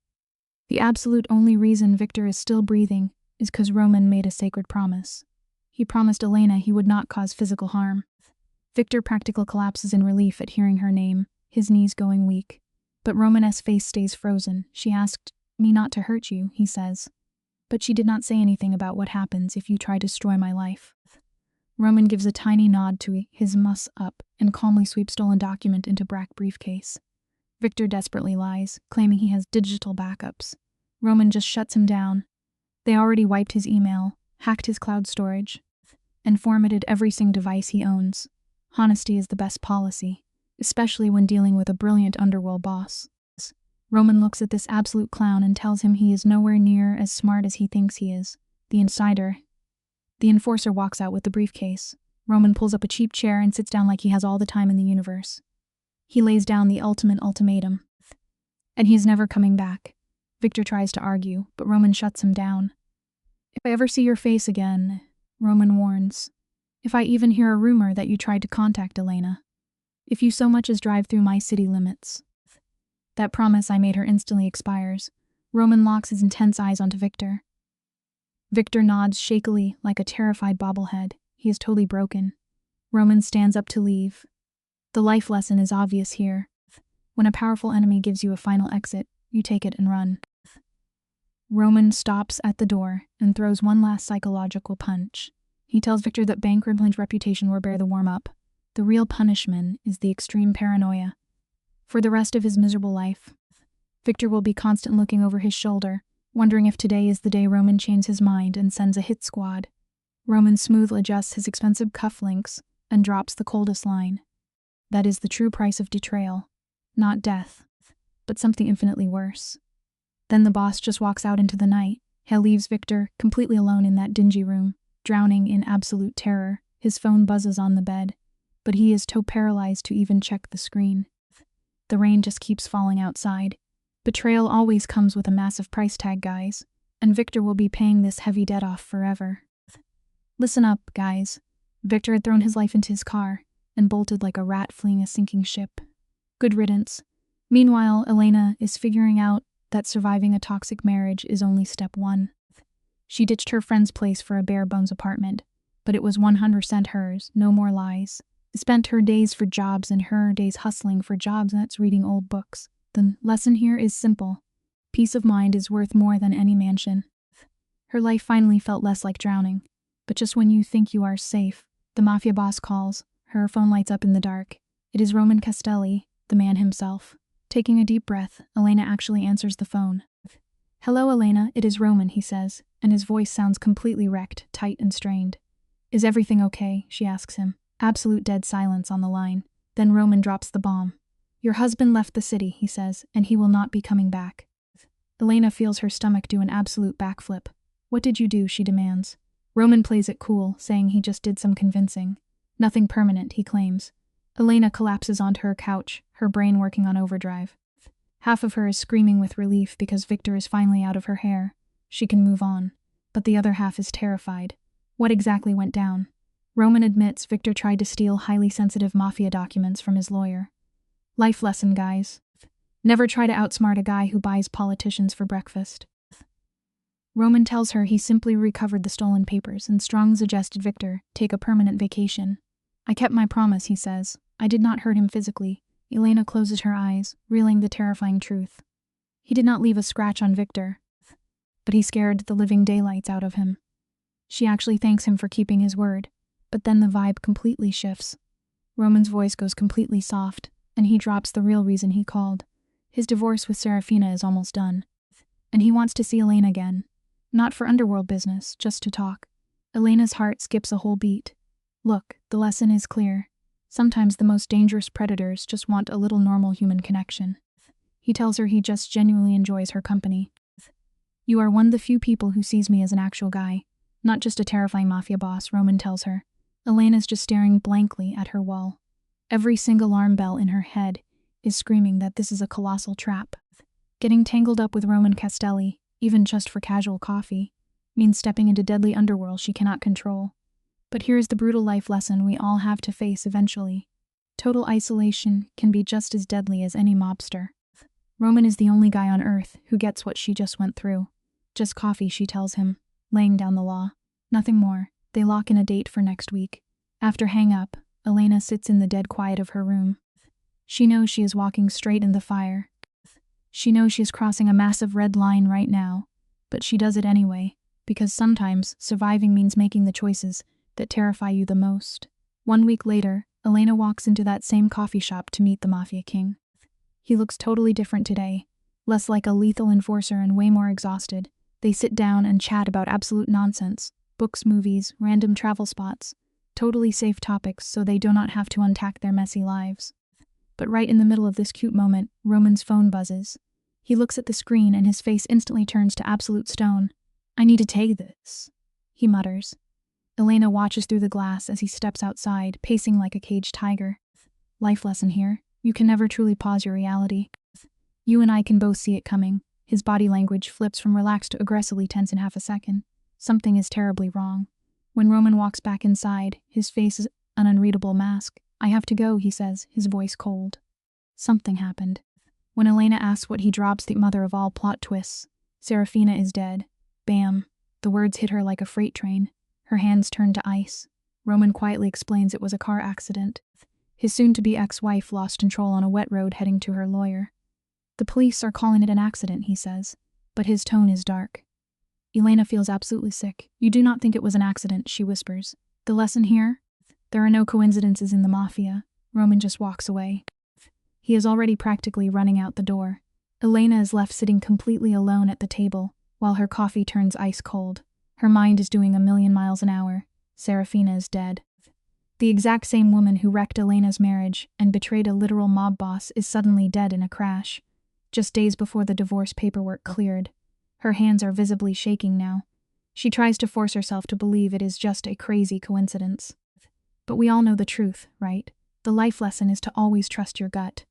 The absolute only reason Victor is still breathing is because Roman made a sacred promise. He promised Elena he would not cause physical harm. Victor practically collapses in relief at hearing her name, his knees going weak. But Roman's face stays frozen. She asked me not to hurt you, he says. But she did not say anything about what happens if you try to destroy my life. Roman gives a tiny nod to his muss up and calmly sweeps stolen document into black briefcase. Victor desperately lies, claiming he has digital backups. Roman just shuts him down. They already wiped his email, hacked his cloud storage, and formatted every single device he owns. Honesty is the best policy, especially when dealing with a brilliant underworld boss. Roman looks at this absolute clown and tells him he is nowhere near as smart as he thinks he is. The enforcer walks out with the briefcase. Roman pulls up a cheap chair and sits down like he has all the time in the universe. He lays down the ultimate ultimatum. And he's never coming back. Victor tries to argue, but Roman shuts him down. If I ever see your face again, Roman warns. If I even hear a rumor that you tried to contact Elena. If you so much as drive through my city limits. That promise I made her instantly expires. Roman locks his intense eyes onto Victor. Victor nods shakily like a terrified bobblehead. He is totally broken. Roman stands up to leave. The life lesson is obvious here. When a powerful enemy gives you a final exit, you take it and run. Roman stops at the door and throws one last psychological punch. He tells Victor that Bankrunt's reputation will bear the warm-up. The real punishment is the extreme paranoia. For the rest of his miserable life, Victor will be constantly looking over his shoulder, wondering if today is the day Roman changes his mind and sends a hit squad. Roman smoothly adjusts his expensive cufflinks and drops the coldest line. That is the true price of betrayal. Not death, but something infinitely worse. Then the boss just walks out into the night. He leaves Victor completely alone in that dingy room, drowning in absolute terror. His phone buzzes on the bed, but he is too paralyzed to even check the screen. The rain just keeps falling outside. Betrayal always comes with a massive price tag, guys, and Victor will be paying this heavy debt off forever. Listen up, guys. Victor had thrown his life into his car and bolted like a rat fleeing a sinking ship. Good riddance. Meanwhile, Elena is figuring out that surviving a toxic marriage is only step one. She ditched her friend's place for a bare-bones apartment, but it was 100% hers, no more lies. Spent her days for jobs and her days hustling for jobs, and that's reading old books. The lesson here is simple. Peace of mind is worth more than any mansion. Her life finally felt less like drowning. But just when you think you are safe, the Mafia boss calls. Her phone lights up in the dark. It is Roman Castelli, the man himself. Taking a deep breath, Elena actually answers the phone. Hello, Elena, it is Roman, he says, and his voice sounds completely wrecked, tight and strained. Is everything okay? She asks him. Absolute dead silence on the line. Then Roman drops the bomb. Your husband left the city, he says, and he will not be coming back. Elena feels her stomach do an absolute backflip. What did you do? She demands. Roman plays it cool, saying he just did some convincing. Nothing permanent, he claims. Elena collapses onto her couch, her brain working on overdrive. Half of her is screaming with relief because Victor is finally out of her hair. She can move on. But the other half is terrified. What exactly went down? Roman admits Victor tried to steal highly sensitive Mafia documents from his lawyer. Life lesson, guys. Never try to outsmart a guy who buys politicians for breakfast. Roman tells her he simply recovered the stolen papers and strongly suggested Victor take a permanent vacation. I kept my promise, he says. I did not hurt him physically. Elena closes her eyes, reeling the terrifying truth. He did not leave a scratch on Victor, but he scared the living daylights out of him. She actually thanks him for keeping his word, but then the vibe completely shifts. Roman's voice goes completely soft, and he drops the real reason he called. His divorce with Serafina is almost done, and he wants to see Elena again. Not for underworld business, just to talk. Elena's heart skips a whole beat. Look, the lesson is clear. Sometimes the most dangerous predators just want a little normal human connection. He tells her he just genuinely enjoys her company. You are one of the few people who sees me as an actual guy, not just a terrifying Mafia boss, Roman tells her. Elena's just staring blankly at her wall. Every single alarm bell in her head is screaming that this is a colossal trap. Getting tangled up with Roman Castelli, even just for casual coffee, means stepping into deadly underworld she cannot control. But here's the brutal life lesson we all have to face eventually. Total isolation can be just as deadly as any mobster. Roman is the only guy on Earth who gets what she just went through. Just coffee, she tells him. laying down the law. Nothing more. They lock in a date for next week. After hang-up, Elena sits in the dead quiet of her room. She knows she is walking straight in the fire. She knows she is crossing a massive red line right now, but she does it anyway, because sometimes surviving means making the choices that terrify you the most. 1 week later, Elena walks into that same coffee shop to meet the Mafia King. He looks totally different today, less like a lethal enforcer and way more exhausted. They sit down and chat about absolute nonsense, books, movies, random travel spots, totally safe topics so they do not have to unpack their messy lives. But right in the middle of this cute moment, Roman's phone buzzes. He looks at the screen and his face instantly turns to absolute stone. "I need to take this," he mutters. Elena watches through the glass as he steps outside, pacing like a caged tiger. Life lesson here. You can never truly pause your reality. You and I can both see it coming. His body language flips from relaxed to aggressively tense in half a second. Something is terribly wrong. When Roman walks back inside, his face is an unreadable mask. "I have to go," he says, his voice cold. Something happened. When Elena asks what he drops, the mother of all plot twists. Serafina is dead. Bam. The words hit her like a freight train. Her hands turn to ice. Roman quietly explains it was a car accident. His soon-to-be ex-wife lost control on a wet road heading to her lawyer. "The police are calling it an accident," he says, but his tone is dark. Elena feels absolutely sick. "You do not think it was an accident," she whispers. "The lesson here? There are no coincidences in the Mafia." Roman just walks away. He is already practically running out the door. Elena is left sitting completely alone at the table, while her coffee turns ice cold. Her mind is doing 1,000,000 miles an hour. Serafina is dead. The exact same woman who wrecked Elena's marriage and betrayed a literal mob boss is suddenly dead in a crash, just days before the divorce paperwork cleared. Her hands are visibly shaking now. She tries to force herself to believe it is just a crazy coincidence. But we all know the truth, right? The life lesson is to always trust your gut.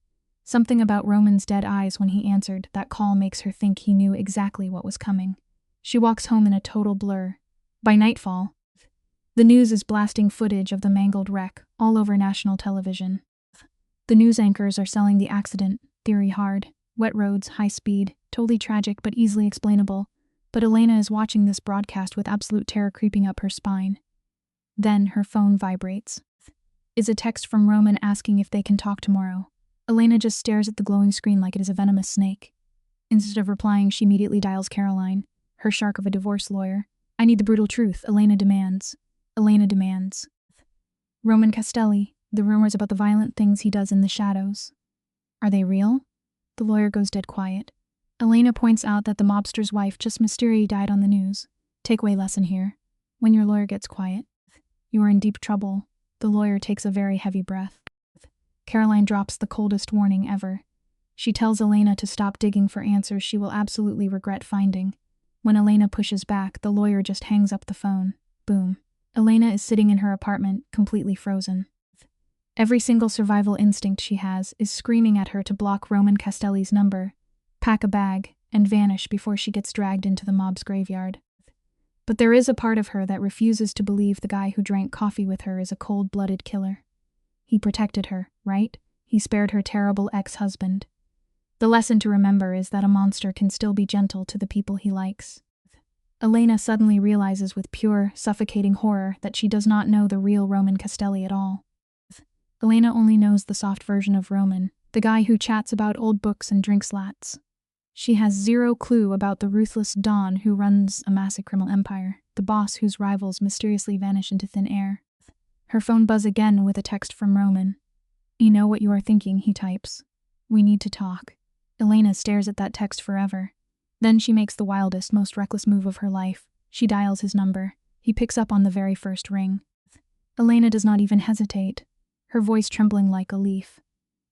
Something about Roman's dead eyes when he answered that call makes her think he knew exactly what was coming. She walks home in a total blur. By nightfall, the news is blasting footage of the mangled wreck all over national television. The news anchors are selling the accident theory hard. Wet roads, high speed, totally tragic but easily explainable. But Elena is watching this broadcast with absolute terror creeping up her spine. Then her phone vibrates. Is a text from Roman asking if they can talk tomorrow. Elena just stares at the glowing screen like it is a venomous snake. Instead of replying, she immediately dials Caroline, her shark of a divorce lawyer. "I need the brutal truth," Elena demands. "Roman Castelli, the rumors about the violent things he does in the shadows. Are they real?" The lawyer goes dead quiet. Elena points out that the mobster's wife just mysteriously died on the news. Takeaway lesson here. When your lawyer gets quiet, you are in deep trouble. The lawyer takes a very heavy breath. Caroline drops the coldest warning ever. She tells Elena to stop digging for answers she will absolutely regret finding. When Elena pushes back, the lawyer just hangs up the phone. Boom. Elena is sitting in her apartment, completely frozen. Every single survival instinct she has is screaming at her to block Roman Castelli's number, pack a bag, and vanish before she gets dragged into the mob's graveyard. But there is a part of her that refuses to believe the guy who drank coffee with her is a cold-blooded killer. He protected her, right? He spared her terrible ex-husband. The lesson to remember is that a monster can still be gentle to the people he likes. Elena suddenly realizes with pure, suffocating horror that she does not know the real Roman Castelli at all. Elena only knows the soft version of Roman, the guy who chats about old books and drinks lats. She has zero clue about the ruthless Don who runs a massive criminal empire, the boss whose rivals mysteriously vanish into thin air. Her phone buzzes again with a text from Roman. "You know what you are thinking," he types. "We need to talk." Elena stares at that text forever. Then she makes the wildest, most reckless move of her life. She dials his number. He picks up on the very first ring. Elena does not even hesitate, her voice trembling like a leaf.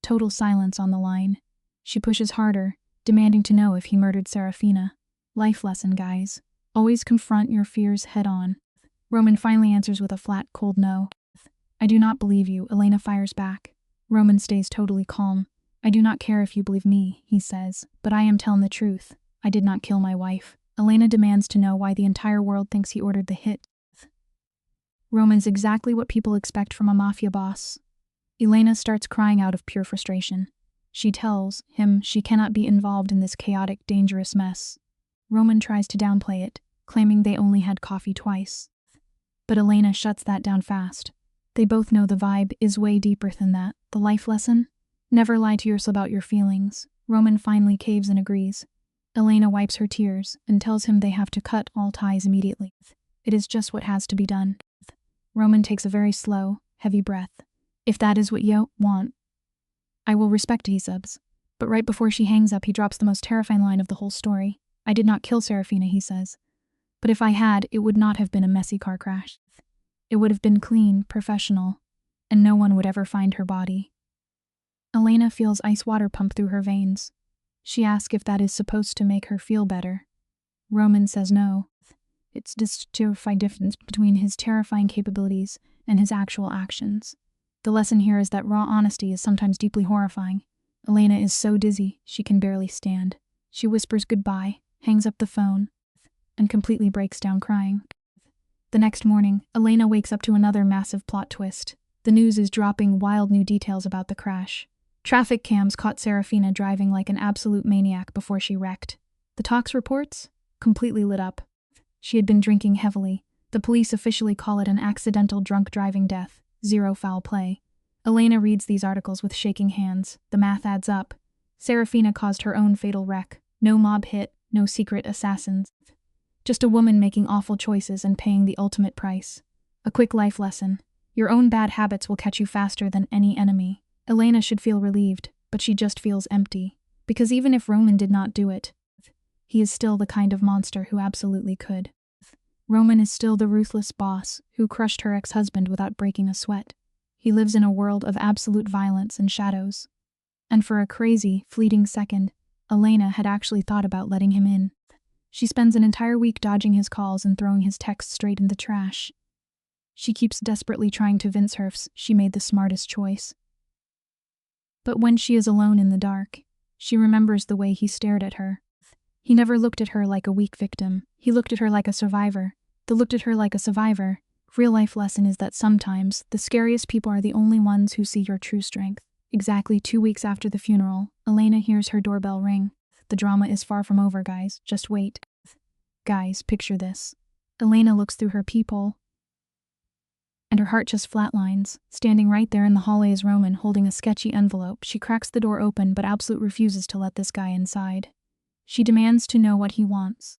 Total silence on the line. She pushes harder, demanding to know if he murdered Serafina. Life lesson, guys. Always confront your fears head on. Roman finally answers with a flat, cold no. "I do not believe you," Elena fires back. Roman stays totally calm. "I do not care if you believe me," he says, "but I am telling the truth. I did not kill my wife." Elena demands to know why the entire world thinks he ordered the hit. Roman's exactly what people expect from a mafia boss. Elena starts crying out of pure frustration. She tells him she cannot be involved in this chaotic, dangerous mess. Roman tries to downplay it, claiming they only had coffee twice. But Elena shuts that down fast. They both know the vibe is way deeper than that. The life lesson? Never lie to yourself about your feelings. Roman finally caves and agrees. Elena wipes her tears and tells him they have to cut all ties immediately. It is just what has to be done. Roman takes a very slow, heavy breath. If that is what you want, I will respect, he subs. But right before she hangs up, he drops the most terrifying line of the whole story. I did not kill Serafina, he says. But if I had, it would not have been a messy car crash. It would have been clean, professional, and no one would ever find her body. Elena feels ice water pump through her veins. She asks if that is supposed to make her feel better. Roman says no. It's just to find difference between his terrifying capabilities and his actual actions. The lesson here is that raw honesty is sometimes deeply horrifying. Elena is so dizzy, she can barely stand. She whispers goodbye, hangs up the phone, and completely breaks down crying. The next morning, Elena wakes up to another massive plot twist. The news is dropping wild new details about the crash. Traffic cams caught Serafina driving like an absolute maniac before she wrecked. The Talks reports? Completely lit up. She had been drinking heavily. The police officially call it an accidental drunk driving death. Zero foul play. Elena reads these articles with shaking hands. The math adds up. Serafina caused her own fatal wreck. No mob hit, no secret assassins. Just a woman making awful choices and paying the ultimate price. A quick life lesson. Your own bad habits will catch you faster than any enemy. Elena should feel relieved, but she just feels empty. Because even if Roman did not do it, he is still the kind of monster who absolutely could. Roman is still the ruthless boss who crushed her ex-husband without breaking a sweat. He lives in a world of absolute violence and shadows. And for a crazy, fleeting second, Elena had actually thought about letting him in. She spends an entire week dodging his calls and throwing his texts straight in the trash. She keeps desperately trying to convince her she made the smartest choice. But when she is alone in the dark, she remembers the way he stared at her. He never looked at her like a weak victim. He looked at her like a survivor. Real-life lesson is that sometimes the scariest people are the only ones who see your true strength. Exactly 2 weeks after the funeral, Elena hears her doorbell ring. The drama is far from over, guys. Just wait. Guys, picture this. Elena looks through her peephole, and her heart just flatlines. Standing right there in the hallway is Roman, holding a sketchy envelope. She cracks the door open, but absolutely refuses to let this guy inside. She demands to know what he wants,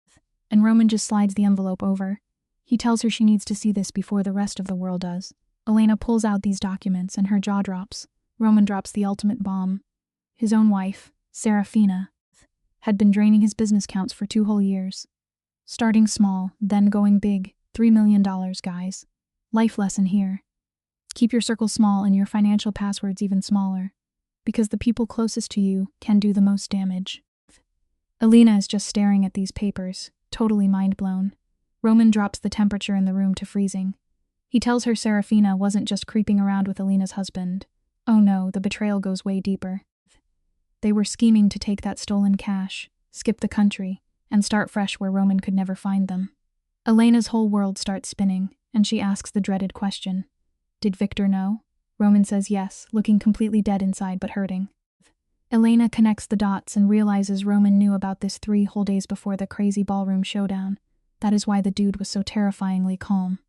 and Roman just slides the envelope over. He tells her she needs to see this before the rest of the world does. Elena pulls out these documents, and her jaw drops. Roman drops the ultimate bomb. His own wife, Serafina, had been draining his business accounts for 2 whole years. Starting small, then going big. $3 million, guys. Life lesson here. Keep your circle small and your financial passwords even smaller, because the people closest to you can do the most damage. Elena is just staring at these papers, totally mind-blown. Roman drops the temperature in the room to freezing. He tells her Serafina wasn't just creeping around with Elena's husband. Oh no, the betrayal goes way deeper. They were scheming to take that stolen cash, skip the country, and start fresh where Roman could never find them. Elena's whole world starts spinning, and she asks the dreaded question. Did Victor know? Roman says yes, looking completely dead inside but hurting. Elena connects the dots and realizes Roman knew about this 3 whole days before the crazy ballroom showdown. That is why the dude was so terrifyingly calm.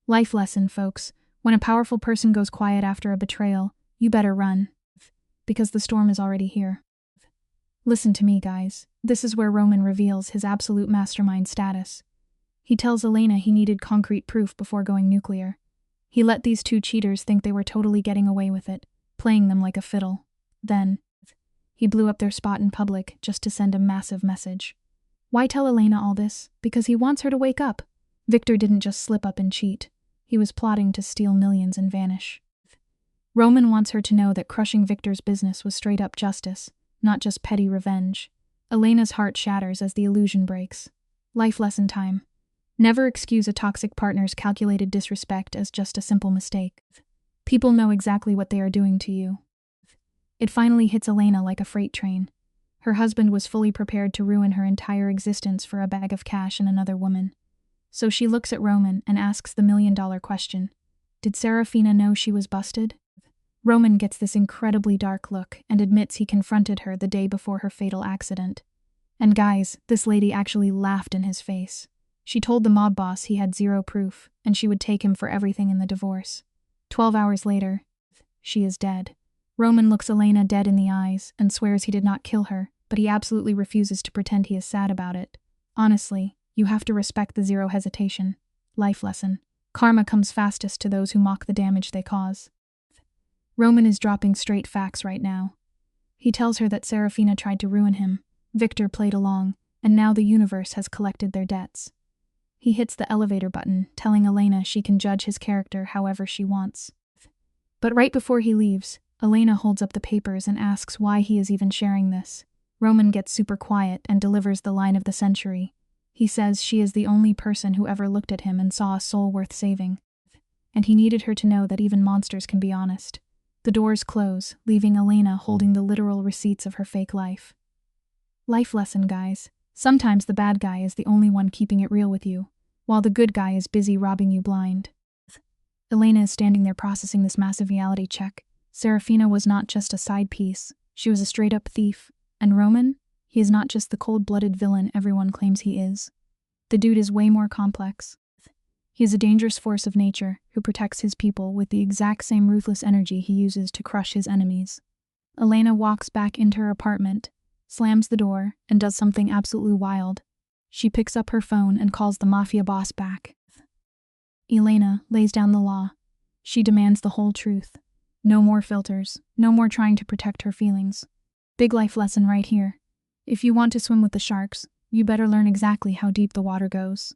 Life lesson, folks. When a powerful person goes quiet after a betrayal, you better run. Because the storm is already here. Listen to me, guys. This is where Roman reveals his absolute mastermind status. He tells Elena he needed concrete proof before going nuclear. He let these 2 cheaters think they were totally getting away with it, playing them like a fiddle. Then, he blew up their spot in public just to send a massive message. Why tell Elena all this? Because he wants her to wake up. Victor didn't just slip up and cheat. He was plotting to steal millions and vanish. Roman wants her to know that crushing Victor's business was straight-up justice, not just petty revenge. Elena's heart shatters as the illusion breaks. Life lesson time. Never excuse a toxic partner's calculated disrespect as just a simple mistake. People know exactly what they are doing to you. It finally hits Elena like a freight train. Her husband was fully prepared to ruin her entire existence for a bag of cash and another woman. So she looks at Roman and asks the million-dollar question. Did Serafina know she was busted? Roman gets this incredibly dark look and admits he confronted her the day before her fatal accident. And guys, this lady actually laughed in his face. She told the mob boss he had zero proof, and she would take him for everything in the divorce. 12 hours later, she is dead. Roman looks Elena dead in the eyes and swears he did not kill her, but he absolutely refuses to pretend he is sad about it. Honestly, you have to respect the zero hesitation. Life lesson. Karma comes fastest to those who mock the damage they cause. Roman is dropping straight facts right now. He tells her that Serafina tried to ruin him, Victor played along, and now the universe has collected their debts. He hits the elevator button, telling Elena she can judge his character however she wants. But right before he leaves, Elena holds up the papers and asks why he is even sharing this. Roman gets super quiet and delivers the line of the century. He says she is the only person who ever looked at him and saw a soul worth saving. And he needed her to know that even monsters can be honest. The doors close, leaving Elena holding the literal receipts of her fake life. Life lesson, guys. Sometimes the bad guy is the only one keeping it real with you, while the good guy is busy robbing you blind. Elena is standing there processing this massive reality check. Serafina was not just a side piece, she was a straight-up thief. And Roman? He is not just the cold-blooded villain everyone claims he is. The dude is way more complex. He is a dangerous force of nature who protects his people with the exact same ruthless energy he uses to crush his enemies. Elena walks back into her apartment, slams the door, and does something absolutely wild. She picks up her phone and calls the Mafia boss back. Elena lays down the law. She demands the whole truth. No more filters, no more trying to protect her feelings. Big life lesson right here. If you want to swim with the sharks, you better learn exactly how deep the water goes.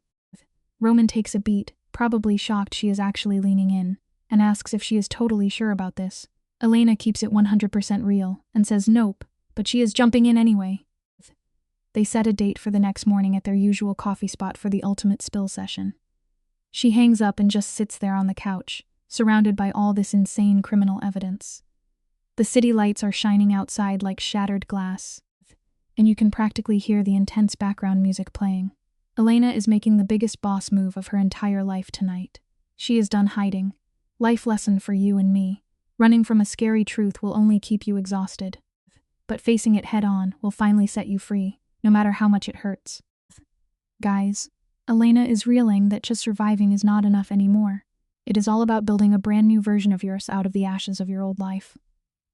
Roman takes a beat, probably shocked she is actually leaning in, and asks if she is totally sure about this. Elena keeps it 100% real and says nope, but she is jumping in anyway. They set a date for the next morning at their usual coffee spot for the ultimate spill session. She hangs up and just sits there on the couch, surrounded by all this insane criminal evidence. The city lights are shining outside like shattered glass, and you can practically hear the intense background music playing. Elena is making the biggest boss move of her entire life tonight. She is done hiding. Life lesson for you and me. Running from a scary truth will only keep you exhausted. But facing it head-on will finally set you free, no matter how much it hurts. Guys, Elena is realizing that just surviving is not enough anymore. It is all about building a brand new version of yours out of the ashes of your old life.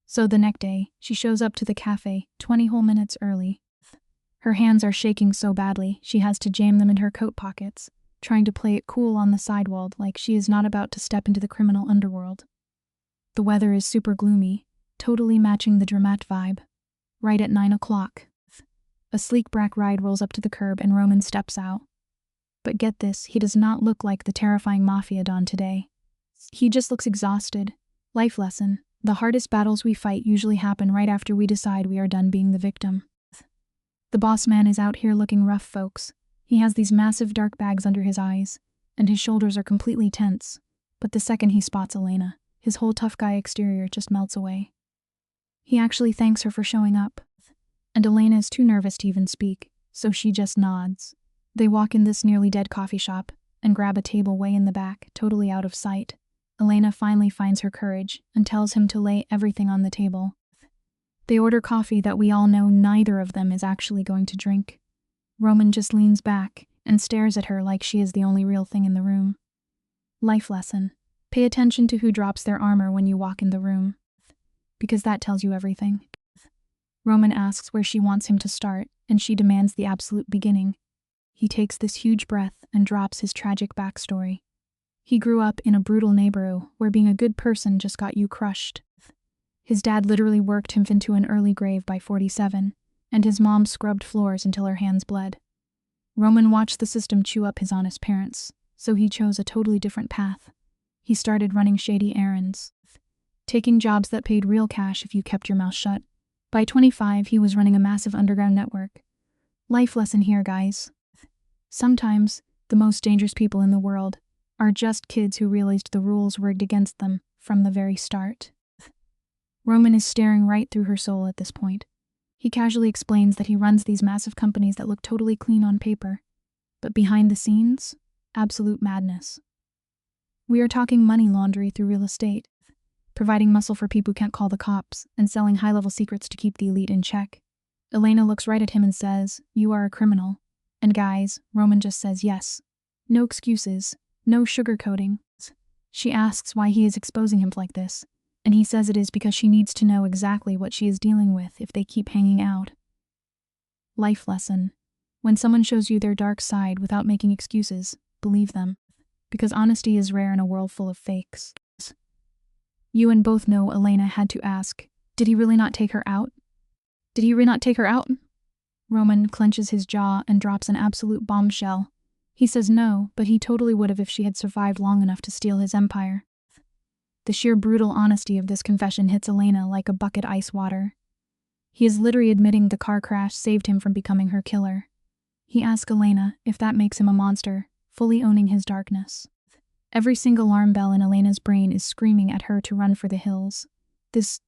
So the next day, she shows up to the cafe 20 whole minutes early. Her hands are shaking so badly, she has to jam them in her coat pockets, trying to play it cool on the sidewalk like she is not about to step into the criminal underworld. The weather is super gloomy, totally matching the dramatic vibe. Right at 9 o'clock, a sleek black ride rolls up to the curb and Roman steps out. But get this, he does not look like the terrifying Mafia Don today. He just looks exhausted. Life lesson. The hardest battles we fight usually happen right after we decide we are done being the victim. The boss man is out here looking rough, folks. He has these massive dark bags under his eyes, and his shoulders are completely tense. But the second he spots Elena, his whole tough guy exterior just melts away. He actually thanks her for showing up, and Elena is too nervous to even speak, so she just nods. They walk in this nearly dead coffee shop and grab a table way in the back, totally out of sight. Elena finally finds her courage and tells him to lay everything on the table. They order coffee that we all know neither of them is actually going to drink. Roman just leans back and stares at her like she is the only real thing in the room. Life lesson. Pay attention to who drops their armor when you walk in the room, because that tells you everything. Roman asks where she wants him to start, and she demands the absolute beginning. He takes this huge breath and drops his tragic backstory. He grew up in a brutal neighborhood where being a good person just got you crushed. His dad literally worked him into an early grave by 47, and his mom scrubbed floors until her hands bled. Roman watched the system chew up his honest parents, so he chose a totally different path. He started running shady errands, taking jobs that paid real cash if you kept your mouth shut. By 25, he was running a massive underground network. Life lesson here, guys. Sometimes, the most dangerous people in the world are just kids who realized the rules rigged against them from the very start. Roman is staring right through her soul at this point. He casually explains that he runs these massive companies that look totally clean on paper, but behind the scenes, absolute madness. We are talking money laundering through real estate, providing muscle for people who can't call the cops, and selling high-level secrets to keep the elite in check. Elena looks right at him and says, "You are a criminal." And guys, Roman just says yes, No excuses, no sugarcoating. She asks why he is exposing him like this, and he says it is because she needs to know exactly what she is dealing with if they keep hanging out. Life lesson. When someone shows you their dark side without making excuses, believe them. Because honesty is rare in a world full of fakes. You and both know Elena had to ask, did he really not take her out? Did he really not take her out? Roman clenches his jaw and drops an absolute bombshell. He says no, but he totally would have if she had survived long enough to steal his empire. The sheer brutal honesty of this confession hits Elena like a bucket ice water. He is literally admitting the car crash saved him from becoming her killer. He asks Elena if that makes him a monster, fully owning his darkness. Every single alarm bell in Elena's brain is screaming at her to run for the hills. This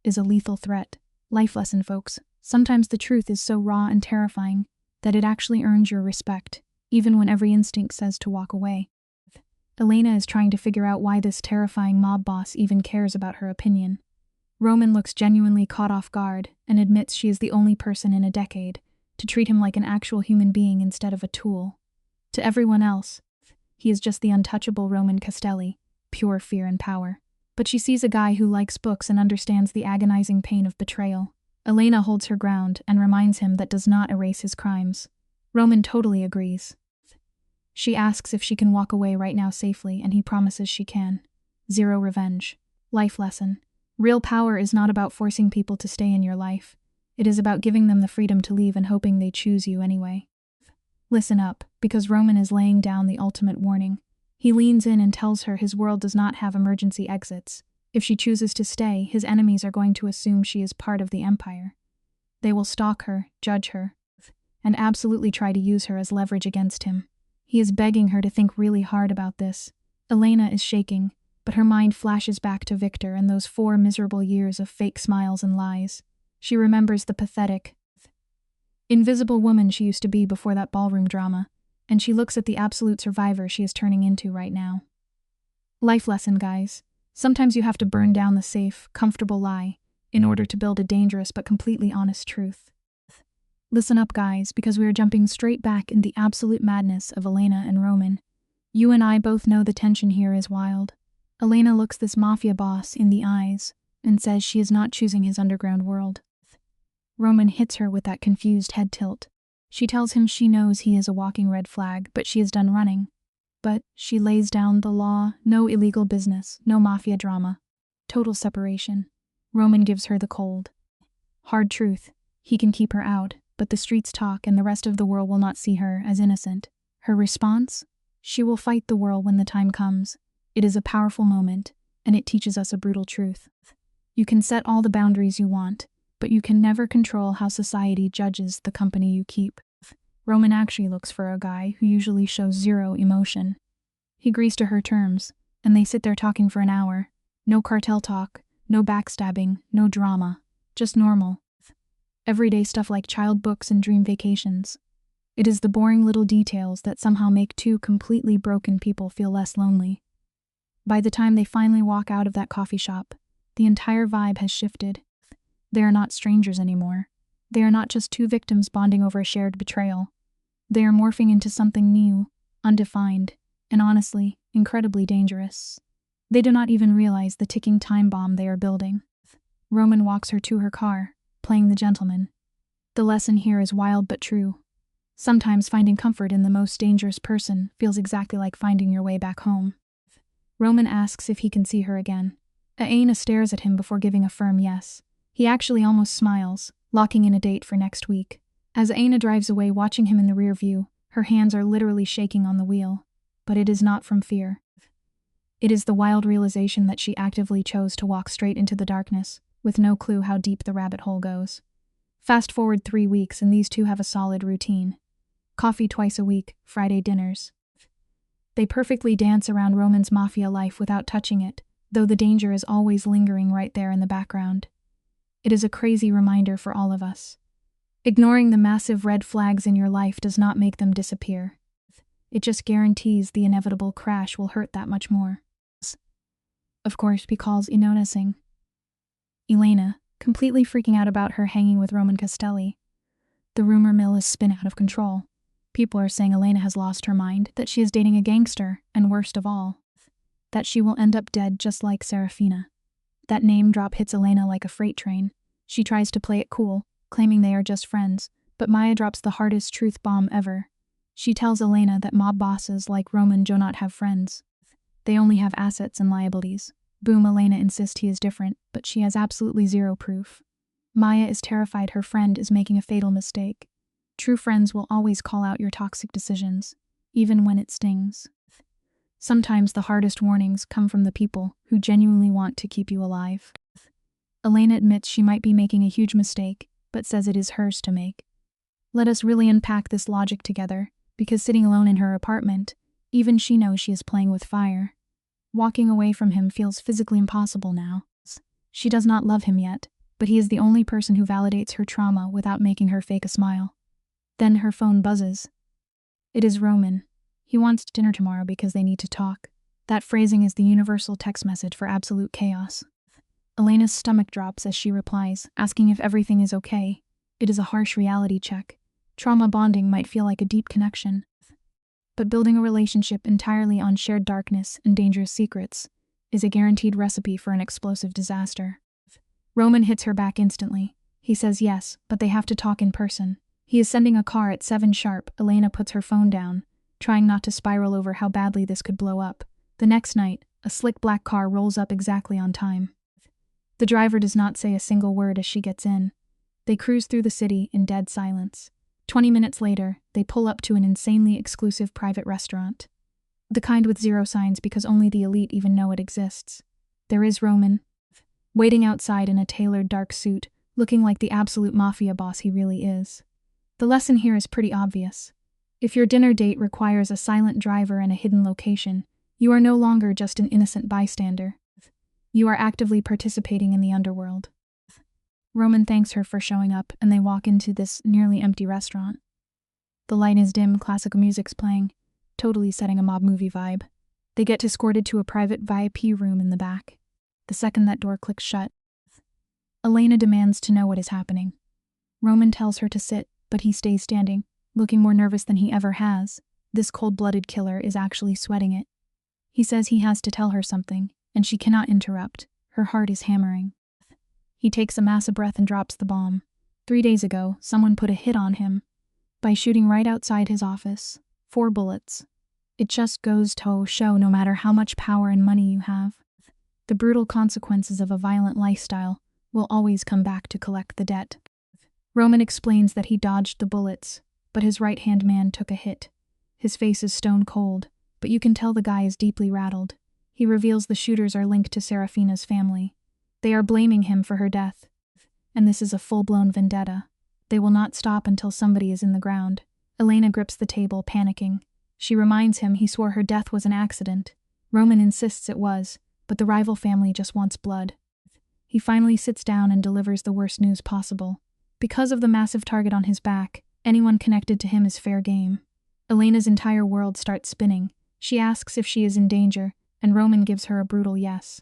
is a lethal threat. Life lesson, folks. Sometimes the truth is so raw and terrifying that it actually earns your respect, even when every instinct says to walk away. Elena is trying to figure out why this terrifying mob boss even cares about her opinion. Roman looks genuinely caught off guard and admits she is the only person in a decade to treat him like an actual human being instead of a tool. To everyone else, he is just the untouchable Roman Castelli, pure fear and power. But she sees a guy who likes books and understands the agonizing pain of betrayal. Elena holds her ground and reminds him that does not erase his crimes. Roman totally agrees. She asks if she can walk away right now safely, and he promises she can. Zero revenge. Life lesson. Real power is not about forcing people to stay in your life. It is about giving them the freedom to leave and hoping they choose you anyway. Listen up, because Roman is laying down the ultimate warning. He leans in and tells her his world does not have emergency exits. If she chooses to stay, his enemies are going to assume she is part of the empire. They will stalk her, judge her, and absolutely try to use her as leverage against him. He is begging her to think really hard about this. Elena is shaking, but her mind flashes back to Victor and those 4 miserable years of fake smiles and lies. She remembers the pathetic, invisible woman she used to be before that ballroom drama, and she looks at the absolute survivor she is turning into right now. Life lesson, guys. Sometimes you have to burn down the safe, comfortable lie in order to build a dangerous but completely honest truth. Listen up, guys, because we are jumping straight back in the absolute madness of Elena and Roman. You and I both know the tension here is wild. Elena looks this mafia boss in the eyes and says she is not choosing his underground world. Roman hits her with that confused head tilt. She tells him she knows he is a walking red flag, but she is done running. But she lays down the law, no illegal business, no mafia drama. Total separation. Roman gives her the cold, hard truth. He can keep her out, but the streets talk and the rest of the world will not see her as innocent. Her response? She will fight the world when the time comes. It is a powerful moment, and it teaches us a brutal truth. You can set all the boundaries you want, but you can never control how society judges the company you keep. Roman actually looks for a guy who usually shows zero emotion. He agrees to her terms, and they sit there talking for an hour. No cartel talk, no backstabbing, no drama, just normal, everyday stuff like child books and dream vacations. It is the boring little details that somehow make 2 completely broken people feel less lonely. By the time they finally walk out of that coffee shop, the entire vibe has shifted. They are not strangers anymore. They are not just 2 victims bonding over a shared betrayal. They are morphing into something new, undefined, and honestly, incredibly dangerous. They do not even realize the ticking time bomb they are building. Roman walks her to her car, playing the gentleman. The lesson here is wild but true. Sometimes finding comfort in the most dangerous person feels exactly like finding your way back home. Roman asks if he can see her again. Aina stares at him before giving a firm yes. He actually almost smiles, locking in a date for next week. As Aina drives away, watching him in the rear view, her hands are literally shaking on the wheel. But it is not from fear. It is the wild realization that she actively chose to walk straight into the darkness, with no clue how deep the rabbit hole goes. Fast forward 3 weeks and these 2 have a solid routine. Coffee twice a week, Friday dinners. They perfectly dance around Roman's mafia life without touching it, though the danger is always lingering right there in the background. It is a crazy reminder for all of us. Ignoring the massive red flags in your life does not make them disappear. It just guarantees the inevitable crash will hurt that much more. Of course, he calls noticing. Elena, completely freaking out about her hanging with Roman Castelli. The rumor mill is spin out of control. People are saying Elena has lost her mind, that she is dating a gangster, and worst of all, that she will end up dead just like Serafina. That name drop hits Elena like a freight train. She tries to play it cool, claiming they are just friends, but Maya drops the hardest truth bomb ever. She tells Elena that mob bosses like Roman do not have friends. They only have assets and liabilities. Boom, Elena insists he is different, but she has absolutely zero proof. Maya is terrified her friend is making a fatal mistake. True friends will always call out your toxic decisions, even when it stings. Sometimes the hardest warnings come from the people who genuinely want to keep you alive. Elena admits she might be making a huge mistake, but says it is hers to make. Let us really unpack this logic together, because sitting alone in her apartment, even she knows she is playing with fire. Walking away from him feels physically impossible now. She does not love him yet, but he is the only person who validates her trauma without making her fake a smile. Then her phone buzzes. It is Roman. He wants dinner tomorrow because they need to talk. That phrasing is the universal text message for absolute chaos. Elena's stomach drops as she replies, asking if everything is okay. It is a harsh reality check. Trauma bonding might feel like a deep connection, but building a relationship entirely on shared darkness and dangerous secrets is a guaranteed recipe for an explosive disaster. Roman hits her back instantly. He says yes, but they have to talk in person. He is sending a car at 7 sharp. Elena puts her phone down, trying not to spiral over how badly this could blow up. The next night, a slick black car rolls up exactly on time. The driver does not say a single word as she gets in. They cruise through the city in dead silence. 20 minutes later, they pull up to an insanely exclusive private restaurant. The kind with 0 signs because only the elite even know it exists. There is Roman, waiting outside in a tailored dark suit, looking like the absolute mafia boss he really is. The lesson here is pretty obvious. If your dinner date requires a silent driver and a hidden location, you are no longer just an innocent bystander. You are actively participating in the underworld. Roman thanks her for showing up, and they walk into this nearly empty restaurant. The light is dim, classical music's playing, totally setting a mob movie vibe. They get escorted to a private VIP room in the back. The second that door clicks shut, Elena demands to know what is happening. Roman tells her to sit, but he stays standing, looking more nervous than he ever has. This cold-blooded killer is actually sweating it. He says he has to tell her something, and she cannot interrupt. Her heart is hammering. He takes a massive breath and drops the bomb. 3 days ago, someone put a hit on him by shooting right outside his office. 4 bullets. It just goes to show no matter how much power and money you have, the brutal consequences of a violent lifestyle will always come back to collect the debt. Roman explains that he dodged the bullets, but his right-hand man took a hit. His face is stone cold, but you can tell the guy is deeply rattled. He reveals the shooters are linked to Serafina's family. They are blaming him for her death, and this is a full-blown vendetta. They will not stop until somebody is in the ground. Elena grips the table, panicking. She reminds him he swore her death was an accident. Roman insists it was, but the rival family just wants blood. He finally sits down and delivers the worst news possible. Because of the massive target on his back, anyone connected to him is fair game. Elena's entire world starts spinning. She asks if she is in danger, and Roman gives her a brutal yes.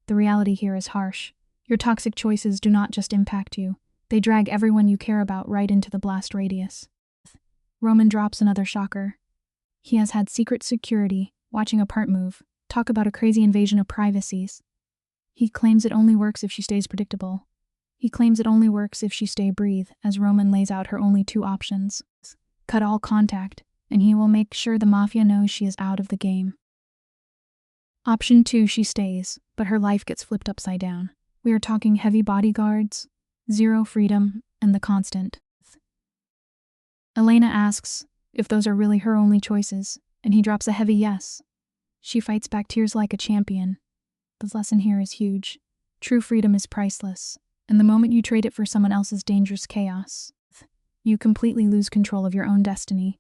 The reality here is harsh. Your toxic choices do not just impact you, they drag everyone you care about right into the blast radius. Roman drops another shocker. He has had secret security, watching a part move. Talk about a crazy invasion of privacies. He claims it only works if she stays predictable. He claims it only works if she breathe, as Roman lays out her only 2 options. Cut all contact, and he will make sure the Mafia knows she is out of the game. Option 2, she stays, but her life gets flipped upside down. We are talking heavy bodyguards, 0 freedom, and the constant. Elena asks if those are really her only choices, and he drops a heavy yes. She fights back tears like a champion. The lesson here is huge. True freedom is priceless, and the moment you trade it for someone else's dangerous chaos, you completely lose control of your own destiny.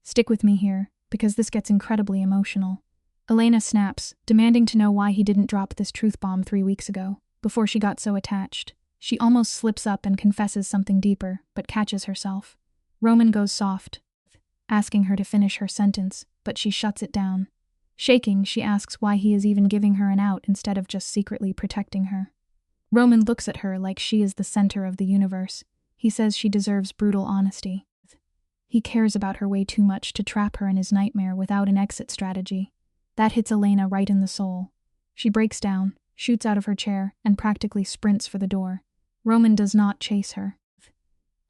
Stick with me here, because this gets incredibly emotional. Elena snaps, demanding to know why he didn't drop this truth bomb 3 weeks ago, before she got so attached. She almost slips up and confesses something deeper, but catches herself. Roman goes soft, asking her to finish her sentence, but she shuts it down. Shaking, she asks why he is even giving her an out instead of just secretly protecting her. Roman looks at her like she is the center of the universe. He says she deserves brutal honesty. He cares about her way too much to trap her in his nightmare without an exit strategy. That hits Elena right in the soul. She breaks down, shoots out of her chair, and practically sprints for the door. Roman does not chase her.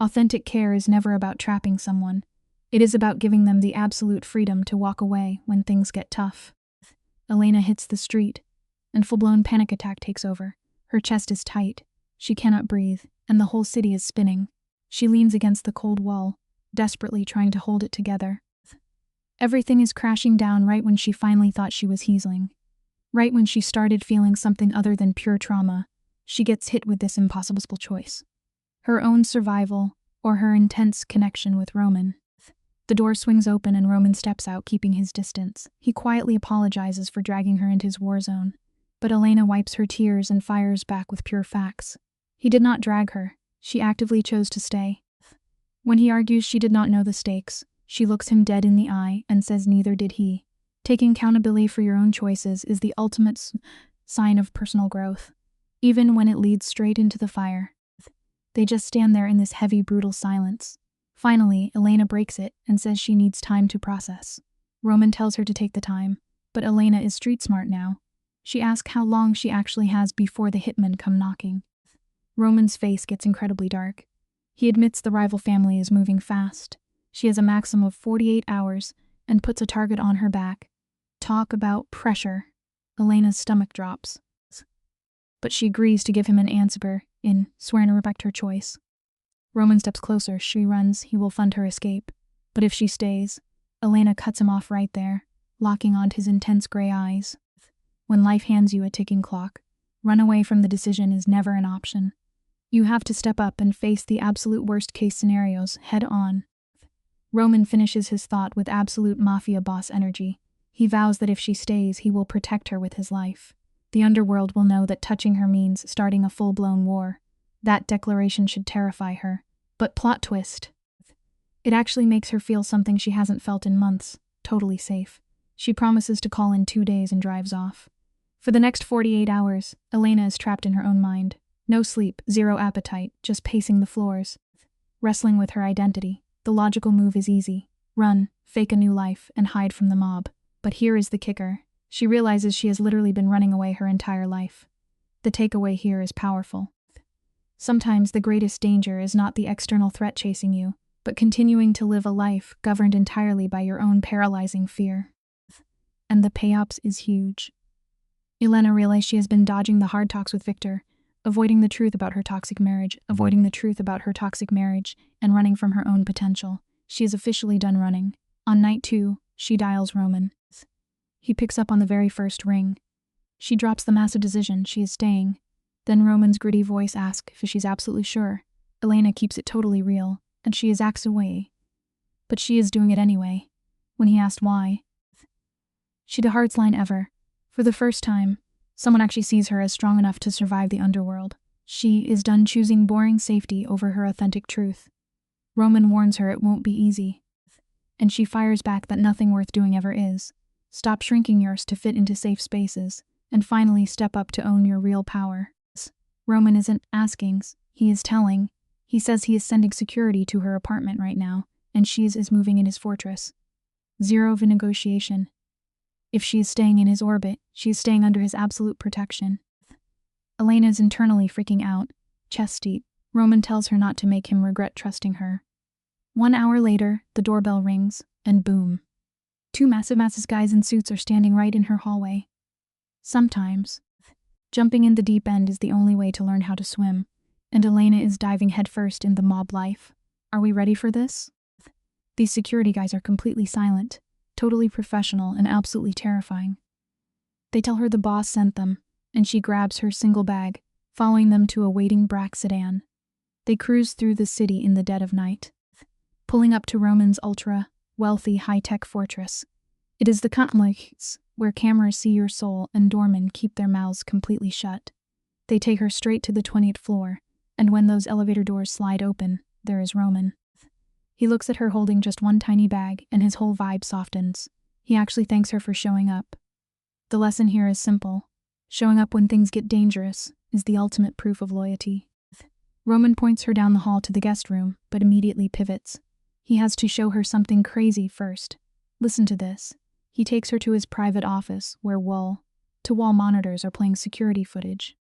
Authentic care is never about trapping someone. It is about giving them the absolute freedom to walk away when things get tough. Elena hits the street, and full-blown panic attack takes over. Her chest is tight. She cannot breathe, and the whole city is spinning. She leans against the cold wall, desperately trying to hold it together. Everything is crashing down right when she finally thought she was healing. Right when she started feeling something other than pure trauma, she gets hit with this impossible choice. Her own survival, or her intense connection with Roman. The door swings open and Roman steps out, keeping his distance. He quietly apologizes for dragging her into his war zone, but Elena wipes her tears and fires back with pure facts. He did not drag her. She actively chose to stay. When he argues she did not know the stakes, she looks him dead in the eye and says neither did he. Taking accountability for your own choices is the ultimate sign of personal growth, even when it leads straight into the fire. They just stand there in this heavy, brutal silence. Finally, Elena breaks it and says she needs time to process. Roman tells her to take the time, but Elena is street smart now. She asks how long she actually has before the hitmen come knocking. Roman's face gets incredibly dark. He admits the rival family is moving fast. She has a maximum of 48 hours and puts a target on her back. Talk about pressure. Elena's stomach drops. But she agrees to give him an answer, swearing to respect her choice. Roman steps closer. She runs. He will fund her escape. But if she stays, Elena cuts him off right there, locking onto his intense gray eyes. When life hands you a ticking clock, run away from the decision is never an option. You have to step up and face the absolute worst-case scenarios head on. Roman finishes his thought with absolute mafia boss energy. He vows that if she stays, he will protect her with his life. The underworld will know that touching her means starting a full-blown war. That declaration should terrify her. But plot twist. It actually makes her feel something she hasn't felt in months. Totally safe. She promises to call in 2 days and drives off. For the next 48 hours, Elena is trapped in her own mind. No sleep, zero appetite, just pacing the floors. Wrestling with her identity. The logical move is easy. Run, fake a new life, and hide from the mob. But here is the kicker. She realizes she has literally been running away her entire life. The takeaway here is powerful. Sometimes the greatest danger is not the external threat chasing you, but continuing to live a life governed entirely by your own paralyzing fear. And the payoffs is huge. Elena realizes she has been dodging the hard talks with Victor, avoiding the truth about her toxic marriage, and running from her own potential. She is officially done running. On night 2, she dials Roman. He picks up on the very first ring. She drops the massive decision, she is staying. Then Roman's gritty voice asks if she's absolutely sure. Elena keeps it totally real, and she is acts away. But she is doing it anyway. When he asked why, she the hardest line ever. For the first time, someone actually sees her as strong enough to survive the underworld. She is done choosing boring safety over her authentic truth. Roman warns her it won't be easy. And she fires back that nothing worth doing ever is. Stop shrinking yours to fit into safe spaces, and finally step up to own your real power. Roman isn't asking, he is telling. He says he is sending security to her apartment right now, and she is moving in his fortress. Zero of a negotiation. If she is staying in his orbit, she is staying under his absolute protection. Elena is internally freaking out, chest deep. Roman tells her not to make him regret trusting her. 1 hour later, the doorbell rings, and boom. 2 massive guys in suits are standing right in her hallway. Sometimes, jumping in the deep end is the only way to learn how to swim, and Elena is diving headfirst in the mob life. Are we ready for this? These security guys are completely silent, totally professional, and absolutely terrifying. They tell her the boss sent them, and she grabs her single bag, following them to a waiting black sedan. They cruise through the city in the dead of night, pulling up to Roman's ultra-wealthy high-tech fortress. It is the complex where cameras see your soul and doormen keep their mouths completely shut. They take her straight to the 20th floor, and when those elevator doors slide open, there is Roman. He looks at her holding just one tiny bag, and his whole vibe softens. He actually thanks her for showing up. The lesson here is simple. Showing up when things get dangerous is the ultimate proof of loyalty. Roman points her down the hall to the guest room, but immediately pivots. He has to show her something crazy first. Listen to this. He takes her to his private office where wall-to-wall monitors are playing security footage.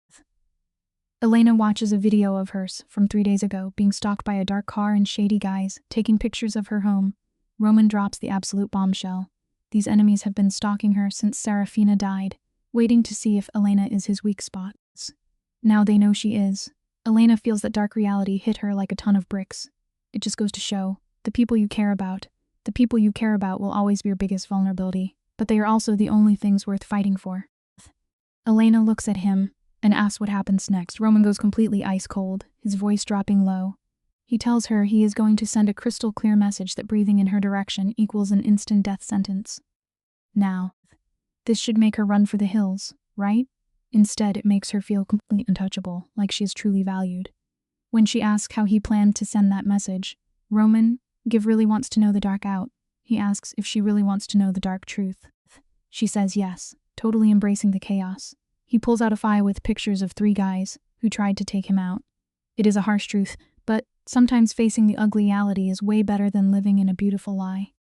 Elena watches a video of hers from 3 days ago being stalked by a dark car and shady guys taking pictures of her home. Roman drops the absolute bombshell. These enemies have been stalking her since Serafina died, waiting to see if Elena is his weak spot. Now they know she is. Elena feels that dark reality hit her like a ton of bricks. It just goes to show, the people you care about will always be your biggest vulnerability, but they are also the only things worth fighting for. Elena looks at him and asks what happens next. Roman goes completely ice cold, his voice dropping low. He tells her he is going to send a crystal clear message that breathing in her direction equals an instant death sentence. Now, this should make her run for the hills, right? Instead, it makes her feel completely untouchable, like she is truly valued. When she asks how he planned to send that message, Roman really wants to know the dark out. He asks if she really wants to know the dark truth. She says yes, totally embracing the chaos. He pulls out a file with pictures of 3 guys who tried to take him out. It is a harsh truth, but sometimes facing the ugly reality is way better than living in a beautiful lie.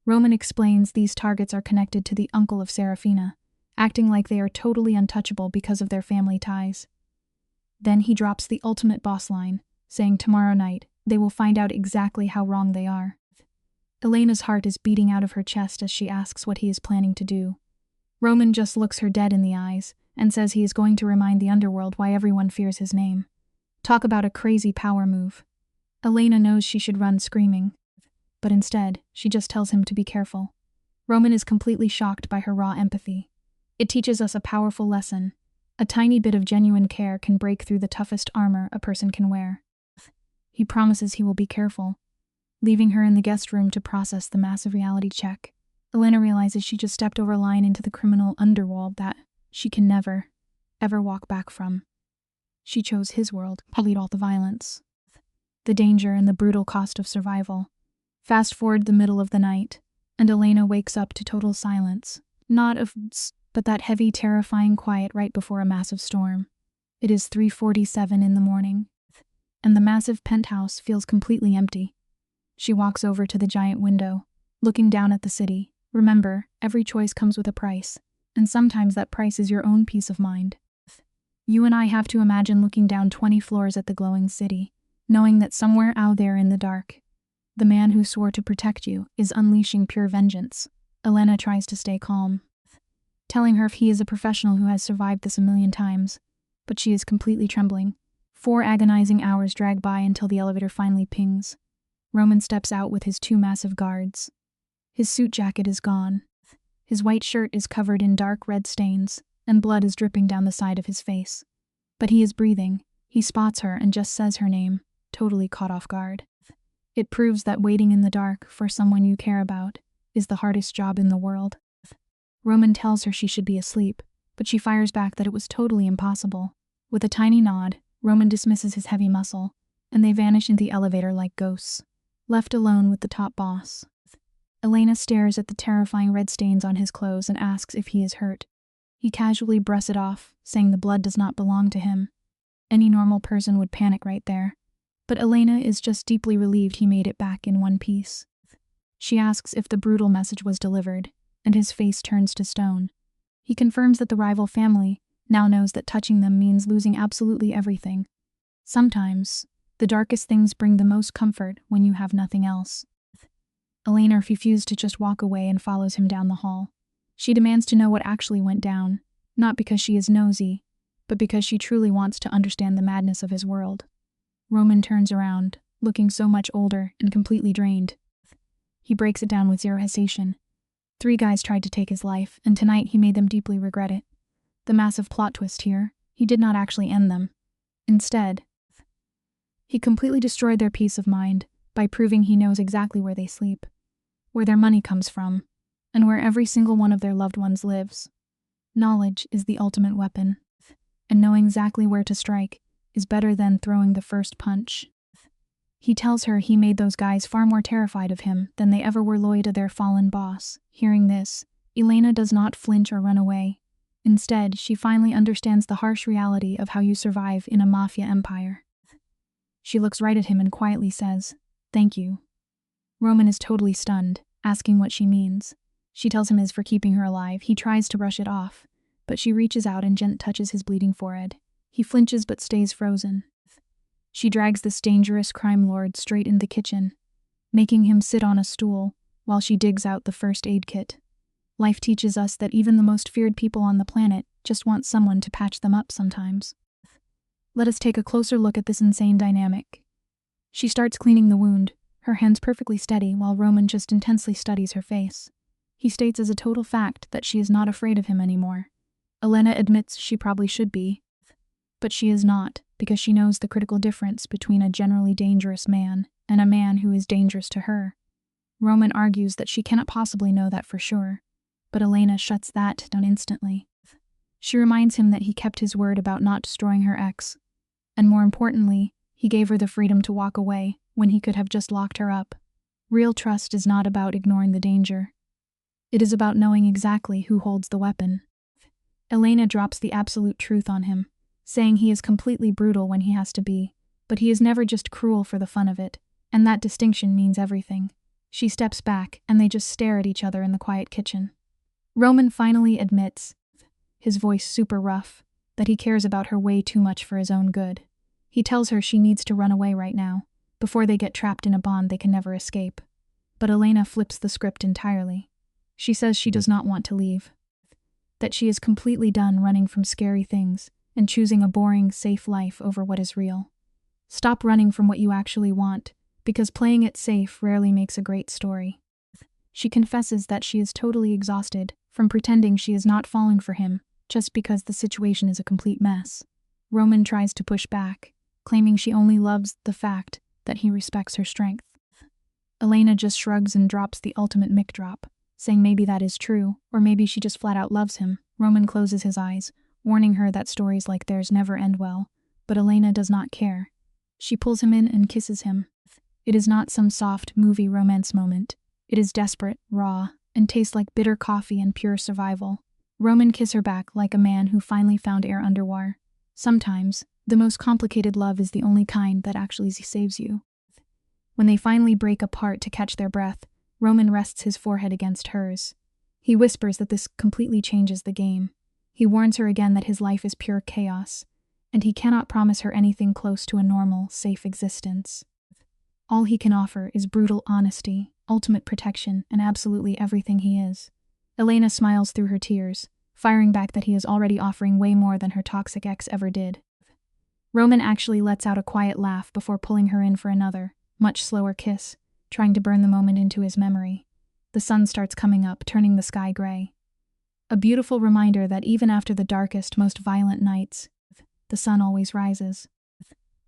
Roman explains these targets are connected to the uncle of Serafina, acting like they are totally untouchable because of their family ties. Then he drops the ultimate boss line, saying tomorrow night they will find out exactly how wrong they are. Elena's heart is beating out of her chest as she asks what he is planning to do. Roman just looks her dead in the eyes and says he is going to remind the underworld why everyone fears his name. Talk about a crazy power move. Elena knows she should run screaming, but instead, she just tells him to be careful. Roman is completely shocked by her raw empathy. It teaches us a powerful lesson. A tiny bit of genuine care can break through the toughest armor a person can wear. He promises he will be careful, leaving her in the guest room to process the massive reality check. Elena realizes she just stepped over a line into the criminal underworld that she can never, ever walk back from. She chose his world, probably all the violence, the danger, and the brutal cost of survival. Fast forward the middle of the night, and Elena wakes up to total silence. Not of but that heavy, terrifying quiet right before a massive storm. It is 3:47 in the morning, and the massive penthouse feels completely empty. She walks over to the giant window, looking down at the city. Remember, every choice comes with a price, and sometimes that price is your own peace of mind. You and I have to imagine looking down 20 floors at the glowing city, knowing that somewhere out there in the dark, the man who swore to protect you is unleashing pure vengeance. Elena tries to stay calm, telling her if he is a professional who has survived this a million times, but she is completely trembling. 4 agonizing hours drag by until the elevator finally pings. Roman steps out with his 2 massive guards. His suit jacket is gone. His white shirt is covered in dark red stains, and blood is dripping down the side of his face. But he is breathing. He spots her and just says her name, totally caught off guard. It proves that waiting in the dark for someone you care about is the hardest job in the world. Roman tells her she should be asleep, but she fires back that it was totally impossible. With a tiny nod, Roman dismisses his heavy muscle, and they vanish in the elevator like ghosts, left alone with the top boss. Elena stares at the terrifying red stains on his clothes and asks if he is hurt. He casually brushes it off, saying the blood does not belong to him. Any normal person would panic right there. But Elena is just deeply relieved he made it back in one piece. She asks if the brutal message was delivered, and his face turns to stone. He confirms that the rival family now knows that touching them means losing absolutely everything. Sometimes, the darkest things bring the most comfort when you have nothing else. Elena refuses to just walk away and follows him down the hall. She demands to know what actually went down, not because she is nosy, but because she truly wants to understand the madness of his world. Roman turns around, looking so much older and completely drained. He breaks it down with zero hesitation. 3 guys tried to take his life, and tonight he made them deeply regret it. The massive plot twist here, he did not actually end them. Instead, he completely destroyed their peace of mind by proving he knows exactly where they sleep, where their money comes from, and where every single one of their loved ones lives. Knowledge is the ultimate weapon, and knowing exactly where to strike is better than throwing the first punch. He tells her he made those guys far more terrified of him than they ever were loyal to their fallen boss. Hearing this, Elena does not flinch or run away. Instead, she finally understands the harsh reality of how you survive in a mafia empire. She looks right at him and quietly says, "Thank you." Roman is totally stunned, asking what she means. She tells him it is for keeping her alive. He tries to brush it off, but she reaches out and gently touches his bleeding forehead. He flinches but stays frozen. She drags this dangerous crime lord straight in the kitchen, making him sit on a stool while she digs out the first aid kit. Life teaches us that even the most feared people on the planet just want someone to patch them up sometimes. Let us take a closer look at this insane dynamic. She starts cleaning the wound, her hands perfectly steady while Roman just intensely studies her face. He states as a total fact that she is not afraid of him anymore. Elena admits she probably should be, but she is not, because she knows the critical difference between a generally dangerous man and a man who is dangerous to her. Roman argues that she cannot possibly know that for sure, but Elena shuts that down instantly. She reminds him that he kept his word about not destroying her ex, and more importantly, he gave her the freedom to walk away when he could have just locked her up. Real trust is not about ignoring the danger. It is about knowing exactly who holds the weapon. Elena drops the absolute truth on him, saying he is completely brutal when he has to be, but he is never just cruel for the fun of it, and that distinction means everything. She steps back, and they just stare at each other in the quiet kitchen. Roman finally admits, his voice super rough, that he cares about her way too much for his own good. He tells her she needs to run away right now, before they get trapped in a bond they can never escape. But Elena flips the script entirely. She says she does not want to leave, that she is completely done running from scary things and choosing a boring, safe life over what is real. Stop running from what you actually want, because playing it safe rarely makes a great story. She confesses that she is totally exhausted from pretending she is not falling for him just because the situation is a complete mess. Roman tries to push back, claiming she only loves the fact that he respects her strength. Elena just shrugs and drops the ultimate mic drop, saying maybe that is true, or maybe she just flat out loves him. Roman closes his eyes, warning her that stories like theirs never end well, but Elena does not care. She pulls him in and kisses him. It is not some soft movie romance moment. It is desperate, raw, and tastes like bitter coffee and pure survival. Roman kisses her back like a man who finally found air underwater. Sometimes, the most complicated love is the only kind that actually saves you. When they finally break apart to catch their breath, Roman rests his forehead against hers. He whispers that this completely changes the game. He warns her again that his life is pure chaos, and he cannot promise her anything close to a normal, safe existence. All he can offer is brutal honesty, ultimate protection, and absolutely everything he is. Elena smiles through her tears, firing back that he is already offering way more than her toxic ex ever did. Roman actually lets out a quiet laugh before pulling her in for another, much slower kiss, trying to burn the moment into his memory. The sun starts coming up, turning the sky gray. A beautiful reminder that even after the darkest, most violent nights, the sun always rises.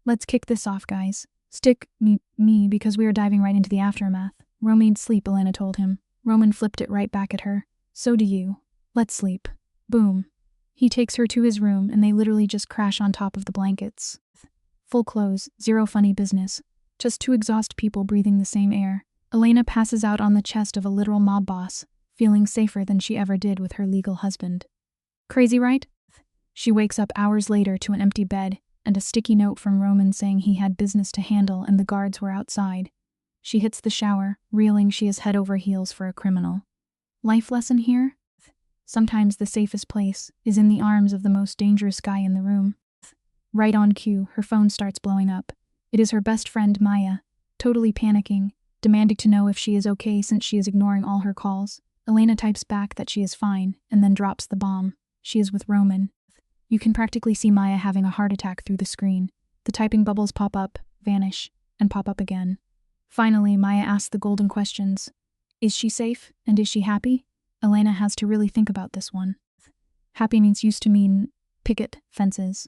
Let's kick this off, guys. Stick me because we are diving right into the aftermath. Roman needs sleep, Elena told him. Roman flipped it right back at her. So do you. Let's sleep. Boom. He takes her to his room and they literally just crash on top of the blankets. Full clothes, zero funny business. Just two exhausted people breathing the same air. Elena passes out on the chest of a literal mob boss, feeling safer than she ever did with her legal husband. Crazy, right? She wakes up hours later to an empty bed and a sticky note from Roman saying he had business to handle and the guards were outside. She hits the shower, reeling she is head over heels for a criminal. Life lesson here? Sometimes the safest place is in the arms of the most dangerous guy in the room. Right on cue, her phone starts blowing up. It is her best friend Maya, totally panicking, demanding to know if she is okay since she is ignoring all her calls. Elena types back that she is fine, and then drops the bomb. She is with Roman. You can practically see Maya having a heart attack through the screen. The typing bubbles pop up, vanish, and pop up again. Finally, Maya asks the golden questions. Is she safe, and is she happy? Elena has to really think about this one. Happy used to mean picket fences.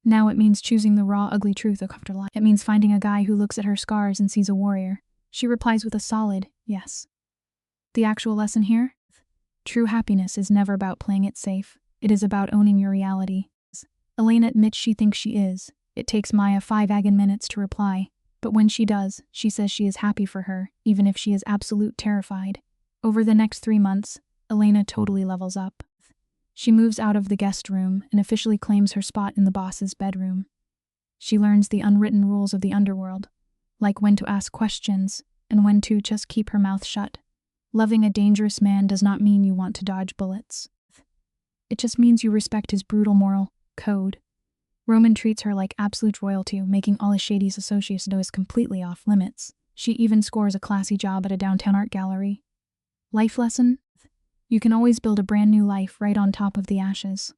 Now it means choosing the raw, ugly truth of after life. It means finding a guy who looks at her scars and sees a warrior. She replies with a solid yes. The actual lesson here? True happiness is never about playing it safe. It is about owning your reality. Elena admits she thinks she is. It takes Maya 5 minutes to reply, but when she does, she says she is happy for her, even if she is absolute terrified. Over the next 3 months, Elena totally levels up. She moves out of the guest room and officially claims her spot in the boss's bedroom. She learns the unwritten rules of the underworld, like when to ask questions, and when to just keep her mouth shut. Loving a dangerous man does not mean you want to dodge bullets. It just means you respect his brutal moral code. Roman treats her like absolute royalty, making all his shady associates know is completely off limits. She even scores a classy job at a downtown art gallery. Life lesson? You can always build a brand new life right on top of the ashes.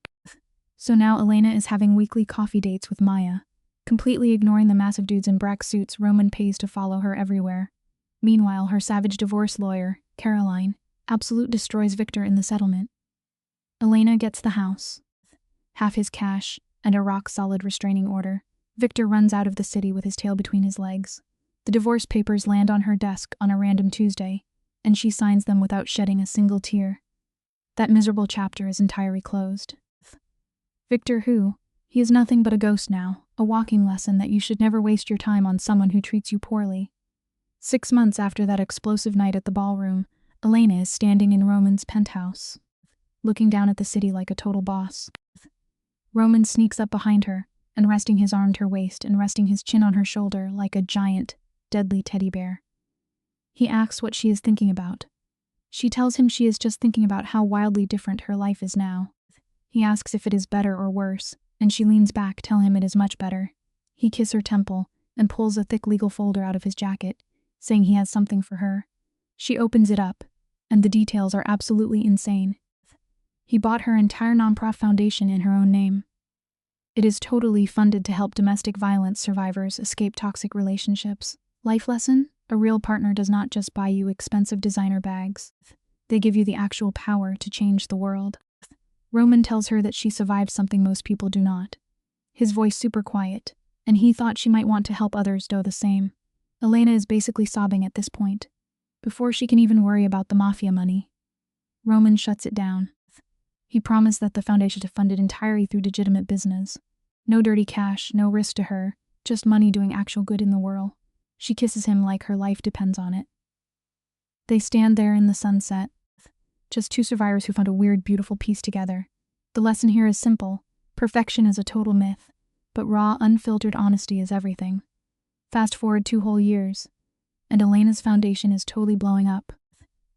So now Elena is having weekly coffee dates with Maya. Completely ignoring the massive dudes in black suits Roman pays to follow her everywhere. Meanwhile, her savage divorce lawyer, Caroline, absolute destroys Victor in the settlement. Elena gets the house, half his cash, and a rock-solid restraining order. Victor runs out of the city with his tail between his legs. The divorce papers land on her desk on a random Tuesday, and she signs them without shedding a single tear. That miserable chapter is entirely closed. Victor who? He is nothing but a ghost now, a walking lesson that you should never waste your time on someone who treats you poorly. 6 months after that explosive night at the ballroom, Elena is standing in Roman's penthouse, looking down at the city like a total boss. Roman sneaks up behind her, and resting his arm to her waist and resting his chin on her shoulder like a giant, deadly teddy bear. He asks what she is thinking about. She tells him she is just thinking about how wildly different her life is now. He asks if it is better or worse, and she leans back, telling him it is much better. He kisses her temple and pulls a thick legal folder out of his jacket, saying he has something for her. She opens it up, and the details are absolutely insane. He bought her entire nonprofit foundation in her own name. It is totally funded to help domestic violence survivors escape toxic relationships. Life lesson? A real partner does not just buy you expensive designer bags. They give you the actual power to change the world. Roman tells her that she survived something most people do not. His voice super quiet, and he thought she might want to help others do the same. Elena is basically sobbing at this point, before she can even worry about the Mafia money. Roman shuts it down. He promised that the foundation is funded entirely through legitimate business. No dirty cash, no risk to her, just money doing actual good in the world. She kisses him like her life depends on it. They stand there in the sunset, just two survivors who found a weird, beautiful piece together. The lesson here is simple. Perfection is a total myth, but raw, unfiltered honesty is everything. Fast forward 2 whole years, and Elena's foundation is totally blowing up,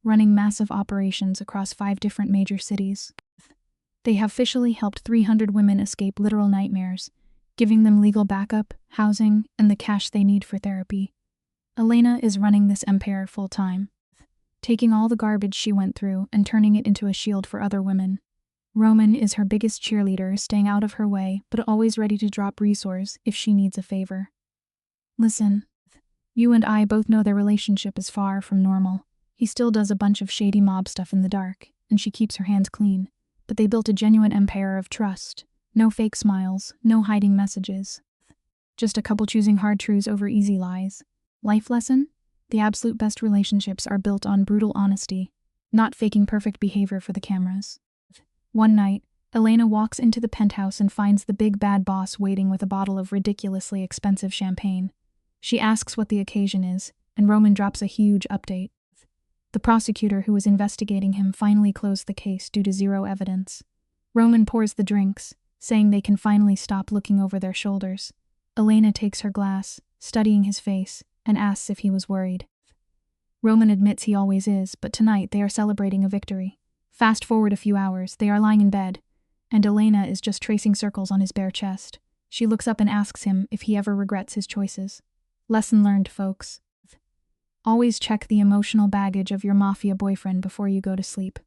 running massive operations across 5 different major cities. They have officially helped 300 women escape literal nightmares, giving them legal backup, housing, and the cash they need for therapy. Elena is running this empire full-time, taking all the garbage she went through and turning it into a shield for other women. Roman is her biggest cheerleader, staying out of her way, but always ready to drop resource if she needs a favor. Listen, you and I both know their relationship is far from normal. He still does a bunch of shady mob stuff in the dark, and she keeps her hands clean. But they built a genuine empire of trust. No fake smiles, no hiding messages. Just a couple choosing hard truths over easy lies. Life lesson? The absolute best relationships are built on brutal honesty, not faking perfect behavior for the cameras. One night, Elena walks into the penthouse and finds the big bad boss waiting with a bottle of ridiculously expensive champagne. She asks what the occasion is, and Roman drops a huge update. The prosecutor who was investigating him finally closed the case due to 0 evidence. Roman pours the drinks, saying they can finally stop looking over their shoulders. Elena takes her glass, studying his face, and asks if he was worried. Roman admits he always is, but tonight they are celebrating a victory. Fast forward a few hours, they are lying in bed, and Elena is just tracing circles on his bare chest. She looks up and asks him if he ever regrets his choices. Lesson learned, folks. Always check the emotional baggage of your Mafia boyfriend before you go to sleep.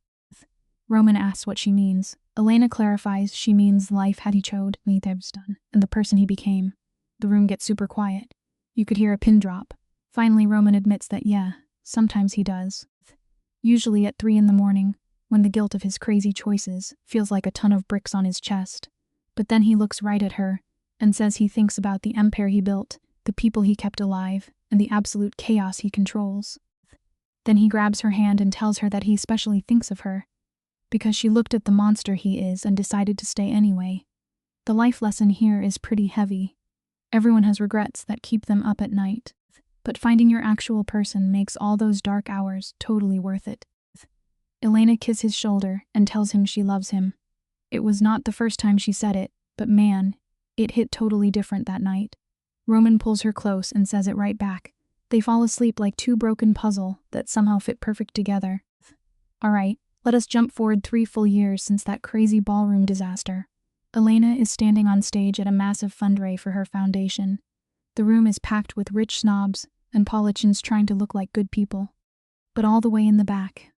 Roman asks what she means. Elena clarifies she means life had he chose done, and the person he became. The room gets super quiet. You could hear a pin drop. Finally, Roman admits that yeah, sometimes he does. Usually at 3 in the morning, when the guilt of his crazy choices feels like a ton of bricks on his chest. But then he looks right at her and says he thinks about the empire he built, the people he kept alive, and the absolute chaos he controls. Then he grabs her hand and tells her that he especially thinks of her, because she looked at the monster he is and decided to stay anyway. The life lesson here is pretty heavy. Everyone has regrets that keep them up at night, but finding your actual person makes all those dark hours totally worth it. Elena kisses his shoulder and tells him she loves him. It was not the first time she said it, but man, it hit totally different that night. Roman pulls her close and says it right back, They fall asleep like two broken puzzles that somehow fit perfect together. Alright, let us jump forward 3 full years since that crazy ballroom disaster. Elena is standing on stage at a massive fundraiser for her foundation. The room is packed with rich snobs and politicians trying to look like good people. But all the way in the back,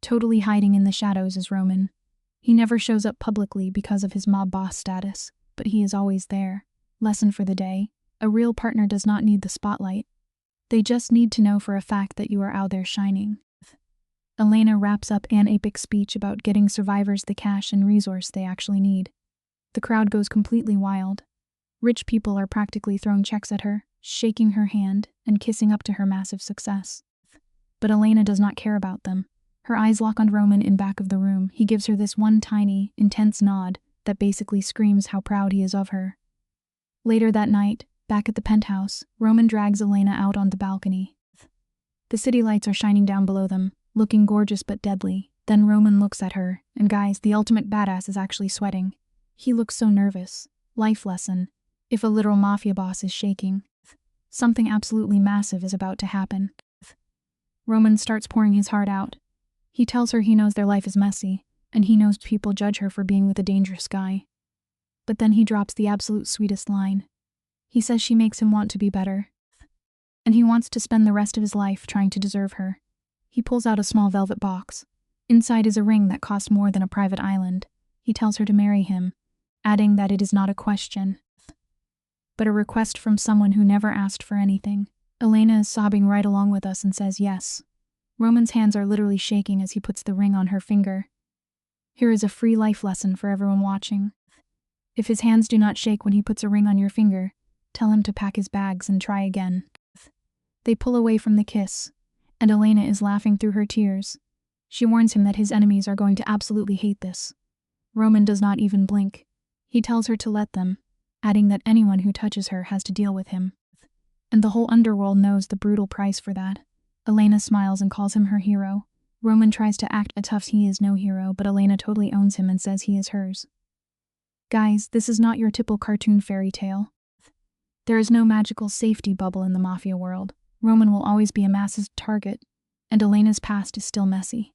totally hiding in the shadows, is Roman. He never shows up publicly because of his mob boss status, but he is always there. Lesson for the day: a real partner does not need the spotlight. They just need to know for a fact that you are out there shining. Elena wraps up an epic speech about getting survivors the cash and resource they actually need. The crowd goes completely wild. Rich people are practically throwing checks at her, shaking her hand, and kissing up to her massive success. But Elena does not care about them. Her eyes lock on Roman in back of the room. He gives her this one tiny, intense nod that basically screams how proud he is of her. Later that night, back at the penthouse, Roman drags Elena out on the balcony. The city lights are shining down below them, looking gorgeous but deadly. Then Roman looks at her, and guys, the ultimate badass is actually sweating. He looks so nervous. Life lesson: if a literal mafia boss is shaking, something absolutely massive is about to happen. Roman starts pouring his heart out. He tells her he knows their life is messy, and he knows people judge her for being with a dangerous guy. But then he drops the absolute sweetest line. He says she makes him want to be better, and he wants to spend the rest of his life trying to deserve her. He pulls out a small velvet box. Inside is a ring that costs more than a private island. He tells her to marry him, adding that it is not a question, but a request from someone who never asked for anything. Elena is sobbing right along with us and says yes. Roman's hands are literally shaking as he puts the ring on her finger. Here is a free life lesson for everyone watching. If his hands do not shake when he puts a ring on your finger, tell him to pack his bags and try again. They pull away from the kiss, and Elena is laughing through her tears. She warns him that his enemies are going to absolutely hate this. Roman does not even blink. He tells her to let them, adding that anyone who touches her has to deal with him. And the whole underworld knows the brutal price for that. Elena smiles and calls him her hero. Roman tries to act tough. He is no hero, but Elena totally owns him and says he is hers. Guys, this is not your typical cartoon fairy tale. There is no magical safety bubble in the Mafia world. Roman will always be a massive target, and Elena's past is still messy.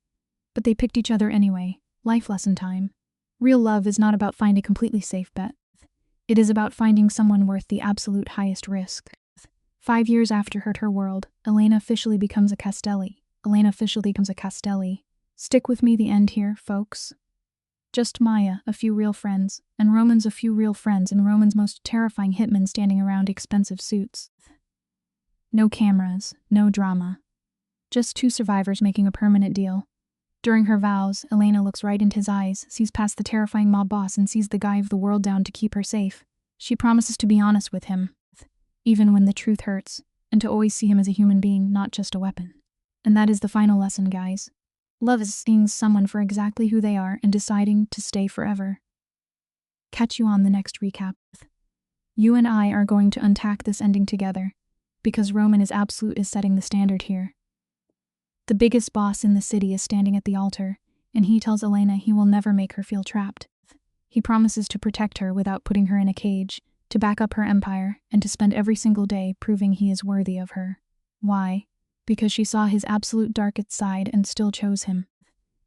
But they picked each other anyway. Life lesson time. Real love is not about finding a completely safe bet. It is about finding someone worth the absolute highest risk. 5 years after her world, Elena officially becomes a Castelli. Stick with me the end here, folks. Just Maya, a few real friends, and Roman's a few real friends, and Roman's most terrifying hitmen standing around expensive suits. No cameras, no drama. Just 2 survivors making a permanent deal. During her vows, Elena looks right into his eyes, sees past the terrifying mob boss, and sees the guy of the world down to keep her safe. She promises to be honest with him, even when the truth hurts, and to always see him as a human being, not just a weapon. And that is the final lesson, guys. Love is seeing someone for exactly who they are and deciding to stay forever. Catch you on the next recap. You and I are going to untack this ending together, because Roman is setting the standard here. The biggest boss in the city is standing at the altar, and he tells Elena he will never make her feel trapped. He promises to protect her without putting her in a cage, to back up her empire, and to spend every single day proving he is worthy of her. Why? Because she saw his absolute darkest side and still chose him.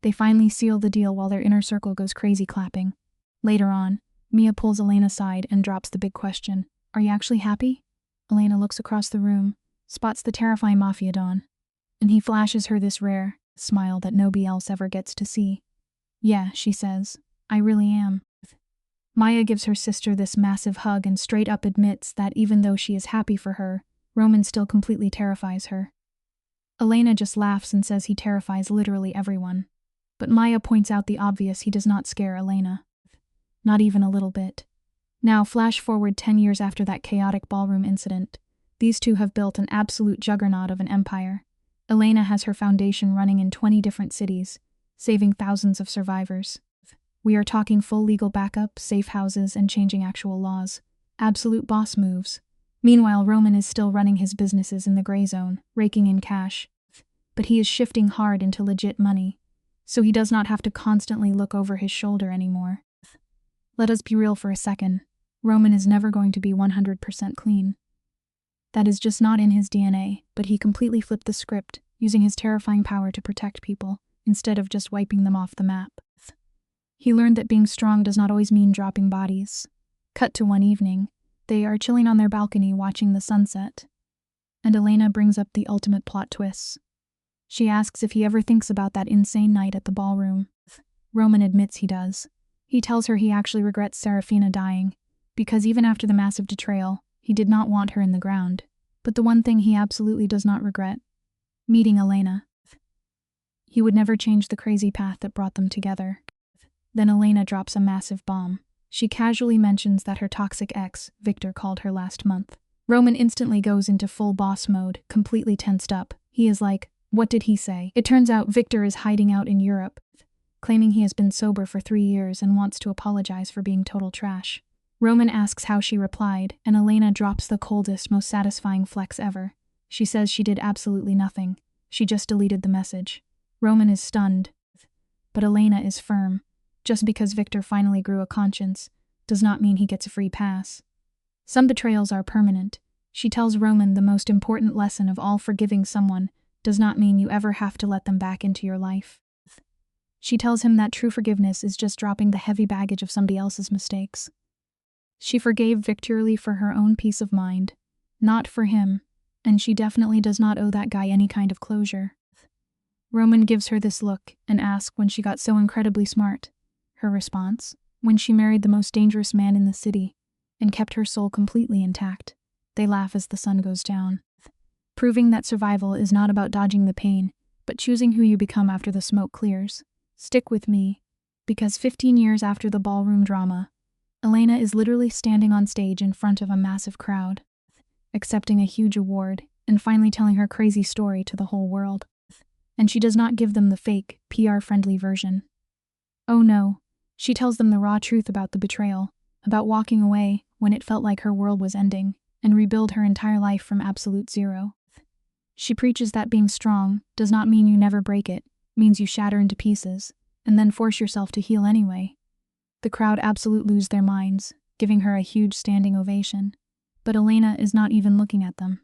They finally seal the deal while their inner circle goes crazy clapping. Later on, Mia pulls Elena aside and drops the big question. Are you actually happy? Elena looks across the room, spots the terrifying Mafia Don, and he flashes her this rare smile that nobody else ever gets to see. Yeah, she says, I really am. Maya gives her sister this massive hug and straight up admits that even though she is happy for her, Roman still completely terrifies her. Elena just laughs and says he terrifies literally everyone. But Maya points out the obvious: he does not scare Elena. Not even a little bit. Now, flash forward 10 years after that chaotic ballroom incident. These two have built an absolute juggernaut of an empire. Elena has her foundation running in 20 different cities, saving thousands of survivors. We are talking full legal backup, safe houses, and changing actual laws. Absolute boss moves. Meanwhile, Roman is still running his businesses in the gray zone, raking in cash. But he is shifting hard into legit money, so he does not have to constantly look over his shoulder anymore. Let us be real for a second. Roman is never going to be 100% clean. That is just not in his DNA, but he completely flipped the script, using his terrifying power to protect people, instead of just wiping them off the map. He learned that being strong does not always mean dropping bodies. Cut to one evening. They are chilling on their balcony watching the sunset. And Elena brings up the ultimate plot twists. She asks if he ever thinks about that insane night at the ballroom. Roman admits he does. He tells her he actually regrets Serafina dying, because even after the massive betrayal, he did not want her in the ground. But the one thing he absolutely does not regret: meeting Elena. He would never change the crazy path that brought them together. Then Elena drops a massive bomb. She casually mentions that her toxic ex, Victor, called her last month. Roman instantly goes into full boss mode, completely tensed up. He is like, what did he say? It turns out Victor is hiding out in Europe, claiming he has been sober for 3 years and wants to apologize for being total trash. Roman asks how she replied, and Elena drops the coldest, most satisfying flex ever. She says she did absolutely nothing. She just deleted the message. Roman is stunned, but Elena is firm. Just because Victor finally grew a conscience does not mean he gets a free pass. Some betrayals are permanent. She tells Roman the most important lesson of all: forgiving someone does not mean you ever have to let them back into your life. She tells him that true forgiveness is just dropping the heavy baggage of somebody else's mistakes. She forgave Victor for her own peace of mind, not for him, and she definitely does not owe that guy any kind of closure. Roman gives her this look and asks when she got so incredibly smart. Her response: when she married the most dangerous man in the city and kept her soul completely intact. They laugh as the sun goes down, proving that survival is not about dodging the pain, but choosing who you become after the smoke clears. Stick with me, because 15 years after the ballroom drama, Elena is literally standing on stage in front of a massive crowd, accepting a huge award, and finally telling her crazy story to the whole world. And she does not give them the fake, PR-friendly version. Oh no. She tells them the raw truth about the betrayal, about walking away when it felt like her world was ending, and rebuild her entire life from absolute zero. She preaches that being strong does not mean you never break it, means you shatter into pieces, and then force yourself to heal anyway. The crowd absolutely lose their minds, giving her a huge standing ovation. But Elena is not even looking at them.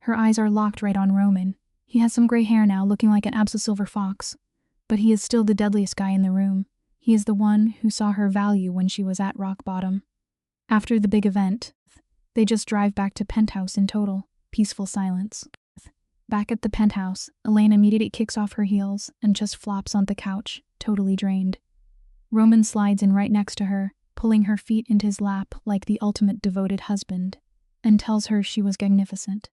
Her eyes are locked right on Roman. He has some gray hair now, looking like an absolute silver fox, but he is still the deadliest guy in the room. He is the one who saw her value when she was at rock bottom. After the big event, they just drive back to penthouse in total, peaceful silence. Back at the penthouse, Elena immediately kicks off her heels and just flops on the couch, totally drained. Roman slides in right next to her, pulling her feet into his lap like the ultimate devoted husband, and tells her she was magnificent.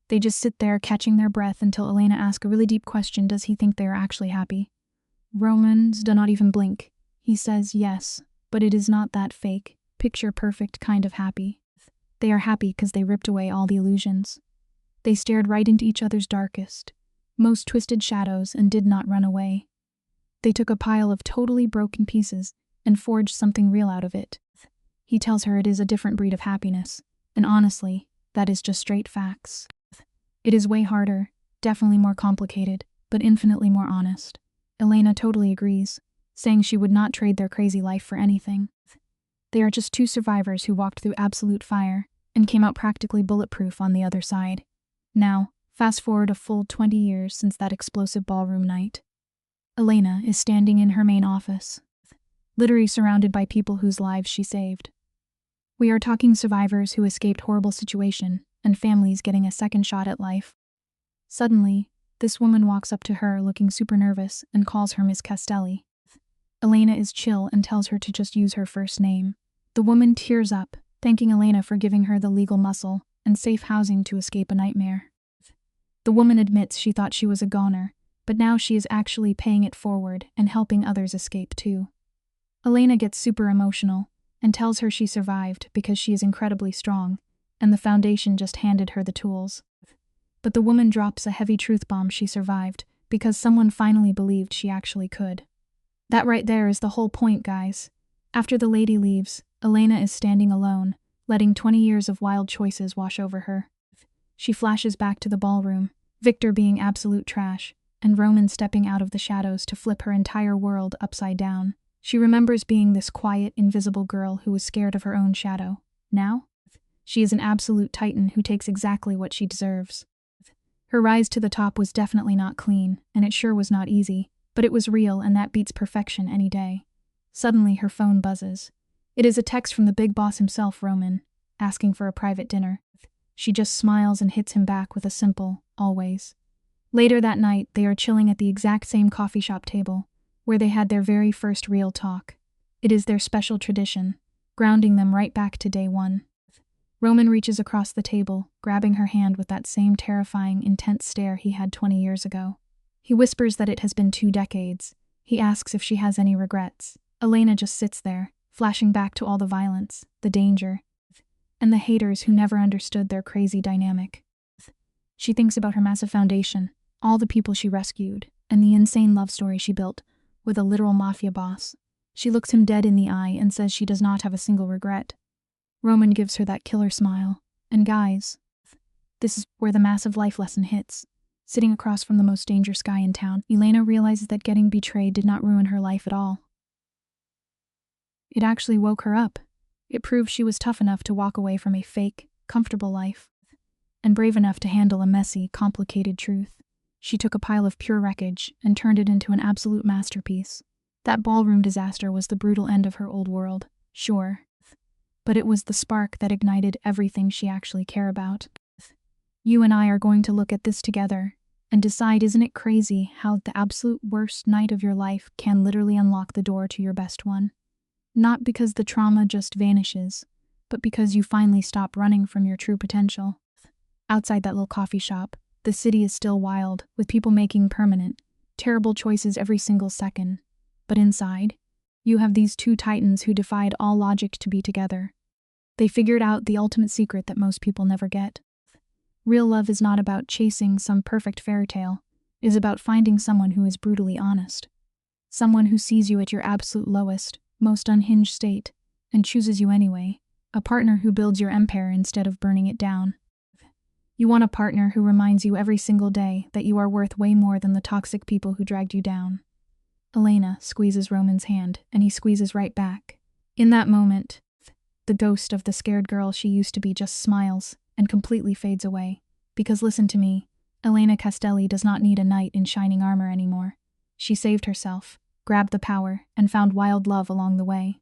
They just sit there catching their breath until Elena asks a really deep question: does he think they are actually happy? Roman does not even blink. He says yes, but it is not that fake, picture-perfect kind of happy. They are happy because they ripped away all the illusions. They stared right into each other's darkest, most twisted shadows and did not run away. They took a pile of totally broken pieces and forged something real out of it. He tells her it is a different breed of happiness, and honestly, that is just straight facts. It is way harder, definitely more complicated, but infinitely more honest. Elena totally agrees, saying she would not trade their crazy life for anything. They are just two survivors who walked through absolute fire and came out practically bulletproof on the other side. Now, fast forward a full 20 years since that explosive ballroom night. Elena is standing in her main office, literally surrounded by people whose lives she saved. We are talking survivors who escaped horrible situation and families getting a second shot at life. Suddenly, this woman walks up to her looking super nervous and calls her Miss Castelli. Elena is chill and tells her to just use her first name. The woman tears up, thanking Elena for giving her the legal muscle and safe housing to escape a nightmare. The woman admits she thought she was a goner, but now she is actually paying it forward and helping others escape too. Elena gets super emotional and tells her she survived because she is incredibly strong, and the Foundation just handed her the tools. But the woman drops a heavy truth bomb: she survived because someone finally believed she actually could. That right there is the whole point, guys. After the lady leaves, Elena is standing alone, letting 20 years of wild choices wash over her. She flashes back to the ballroom, Victor being absolute trash, and Roman stepping out of the shadows to flip her entire world upside down. She remembers being this quiet, invisible girl who was scared of her own shadow. Now, She is an absolute titan who takes exactly what she deserves. Her rise to the top was definitely not clean, and it sure was not easy, but it was real, and that beats perfection any day. Suddenly, her phone buzzes. It is a text from the big boss himself, Roman, asking for a private dinner. She just smiles and hits him back with a simple, always. Later that night, they are chilling at the exact same coffee shop table, where they had their very first real talk. It is their special tradition, grounding them right back to day one. Roman reaches across the table, grabbing her hand with that same terrifying, intense stare he had 20 years ago. He whispers that it has been 2 decades. He asks if she has any regrets. Elena just sits there, flashing back to all the violence, the danger, and the haters who never understood their crazy dynamic. She thinks about her massive foundation, all the people she rescued, and the insane love story she built with a literal mafia boss. She looks him dead in the eye and says she does not have a single regret. Roman gives her that killer smile. And guys, this is where the massive life lesson hits. Sitting across from the most dangerous guy in town, Elena realizes that getting betrayed did not ruin her life at all. It actually woke her up. It proved she was tough enough to walk away from a fake, comfortable life, and brave enough to handle a messy, complicated truth. She took a pile of pure wreckage and turned it into an absolute masterpiece. That ballroom disaster was the brutal end of her old world, sure, but it was the spark that ignited everything she actually cared about. You and I are going to look at this together and decide, isn't it crazy how the absolute worst night of your life can literally unlock the door to your best one? Not because the trauma just vanishes, but because you finally stop running from your true potential. Outside that little coffee shop, the city is still wild, with people making permanent, terrible choices every single second. But inside, you have these 2 titans who defied all logic to be together. They figured out the ultimate secret that most people never get. Real love is not about chasing some perfect fairy tale. It is about finding someone who is brutally honest. Someone who sees you at your absolute lowest, most unhinged state, and chooses you anyway. A partner who builds your empire instead of burning it down. You want a partner who reminds you every single day that you are worth way more than the toxic people who dragged you down. Elena squeezes Roman's hand, and he squeezes right back. In that moment, the ghost of the scared girl she used to be just smiles and completely fades away. Because listen to me, Elena Castelli does not need a knight in shining armor anymore. She saved herself, grabbed the power, and found wild love along the way.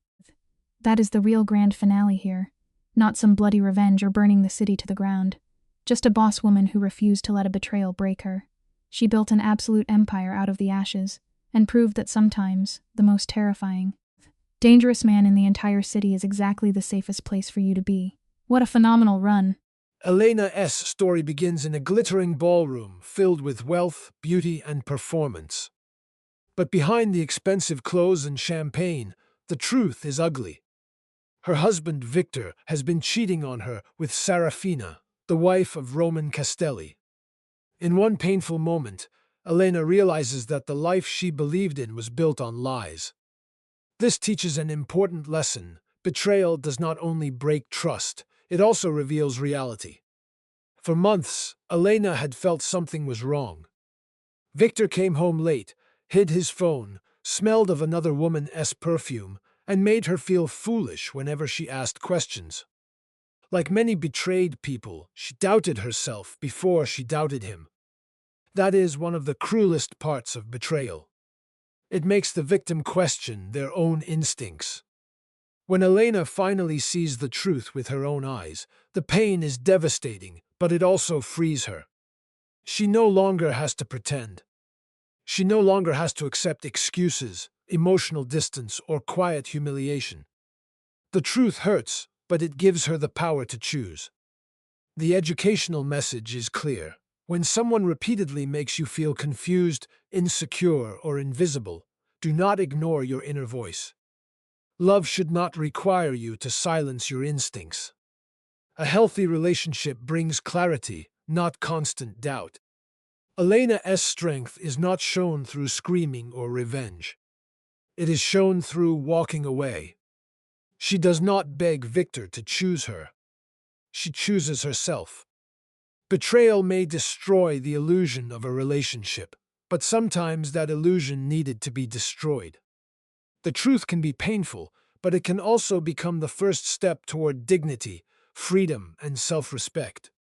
That is the real grand finale here. Not some bloody revenge or burning the city to the ground. Just a boss woman who refused to let a betrayal break her. She built an absolute empire out of the ashes, and proved that sometimes the most terrifying, dangerous man in the entire city is exactly the safest place for you to be. What a phenomenal run. Elena's story begins in a glittering ballroom filled with wealth, beauty, and performance. But behind the expensive clothes and champagne, the truth is ugly. Her husband, Victor, has been cheating on her with Serafina, the wife of Roman Castelli. In one painful moment, Elena realizes that the life she believed in was built on lies. This teaches an important lesson. Betrayal does not only break trust, it also reveals reality. For months, Elena had felt something was wrong. Victor came home late, hid his phone, smelled of another woman's perfume, and made her feel foolish whenever she asked questions. Like many betrayed people, she doubted herself before she doubted him. That is one of the cruelest parts of betrayal. It makes the victim question their own instincts. When Elena finally sees the truth with her own eyes, the pain is devastating, but it also frees her. She no longer has to pretend. She no longer has to accept excuses, emotional distance, or quiet humiliation. The truth hurts, but it gives her the power to choose. The educational message is clear. When someone repeatedly makes you feel confused, insecure, or invisible, do not ignore your inner voice. Love should not require you to silence your instincts. A healthy relationship brings clarity, not constant doubt. Elena's strength is not shown through screaming or revenge. It is shown through walking away. She does not beg Victor to choose her. She chooses herself. Betrayal may destroy the illusion of a relationship, but sometimes that illusion needed to be destroyed. The truth can be painful, but it can also become the first step toward dignity, freedom, and self-respect.